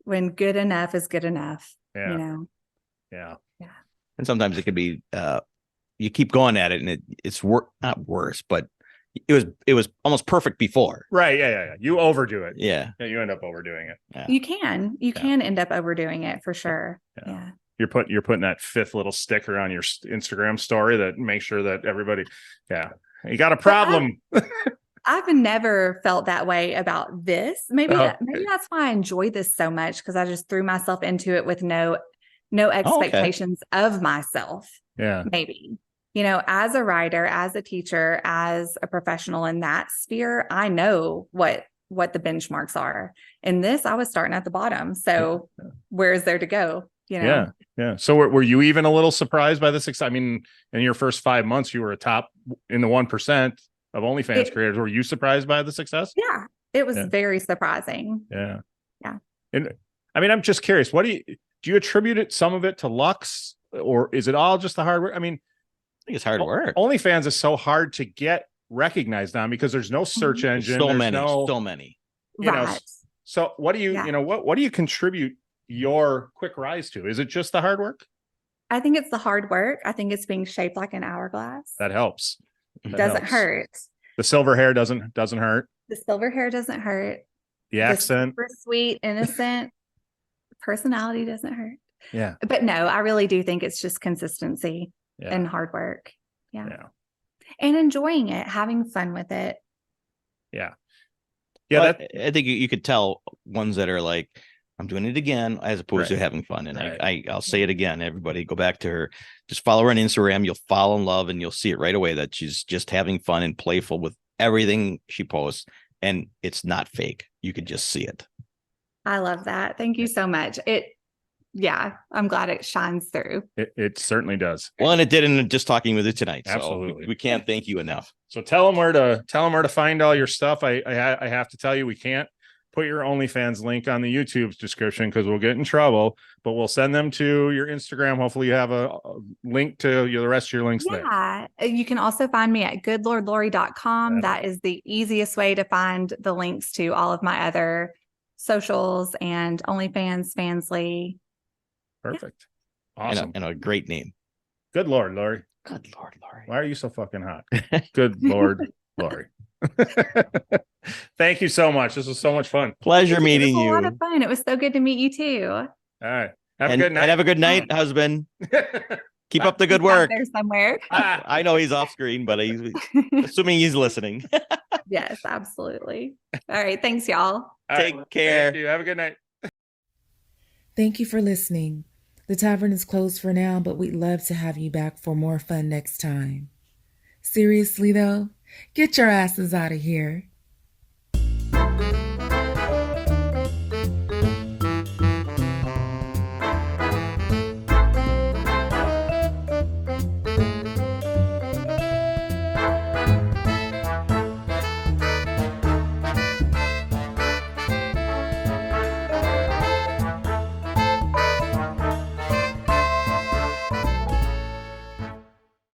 when good enough is good enough, Yeah. And sometimes it could be, you keep going at it and it's not worse, but it was almost perfect before. Right. Yeah. You overdo it. Yeah. You end up overdoing it. Yeah. You can end up overdoing it for sure. Yeah. You're putting that fifth little sticker on your Instagram story that makes sure that everybody, you got a problem. I've never felt that way about this. Maybe that's why I enjoy this so much, because I just threw myself into it with no expectations of myself. Yeah. Maybe. As a writer, as a teacher, as a professional in that sphere, I know what the benchmarks are. In this, I was starting at the bottom. So where is there to go? Yeah. So were you even a little surprised by the success? I mean, in your first 5 months, you were a top in the 1% of OnlyFans creators. Were you surprised by the success? Yeah, it was very surprising. Yeah. And I mean, I'm just curious, do you attribute some of it to Lux, or is it all just the hard work? I mean, I think it's hard work. OnlyFans is so hard to get recognized on because there's no search engine. So many. Right. So what do you, what do you contribute your quick rise to? Is it just the hard work? I think it's the hard work. I think it's being shaped like an hourglass. That helps. Doesn't hurt. The silver hair doesn't hurt. The silver hair doesn't hurt. The accent. Super sweet, innocent personality doesn't hurt. Yeah. But no, I really do think it's just consistency and hard work. Yeah. And enjoying it, having fun with it. Yeah. Yeah. I think you could tell ones that are like, I'm doing it again, as opposed to having fun. And I'll say it again. Everybody go back to her. Just follow her on Instagram. You'll fall in love and you'll see it right away that she's just having fun and playful with everything she posts. And it's not fake. You could just see it. I love that. Thank you so much. I'm glad it shines through. It certainly does. Well, and it did in just talking with you tonight. Absolutely. So we can't thank you enough. So tell them where to find all your stuff. I have to tell you, we can't put your OnlyFans link on the YouTube's description because we'll get in trouble, but we'll send them to your Instagram. Hopefully you have a link to the rest of your links there. Yeah. You can also find me at goodlordlori.com. That is the easiest way to find the links to all of my other socials and OnlyFans, Fansly. Perfect. Awesome. And a great name. Good Lord, Lori. Good Lord, Lori. Why are you so fucking hot? Good Lord, Lori. Thank you so much. This was so much fun. Pleasure meeting you. It was a lot of fun. It was so good to meet you too. All right. Have a good night. And have a good night, husband. Keep up the good work. There somewhere. I know he's off screen, but he's assuming he's listening. Yes, absolutely. All right. Thanks, y'all. Take care. Thank you. Have a good night. Thank you for listening. The tavern is closed for now, but we'd love to have you back for more fun next time. Seriously though, Get your asses out of here.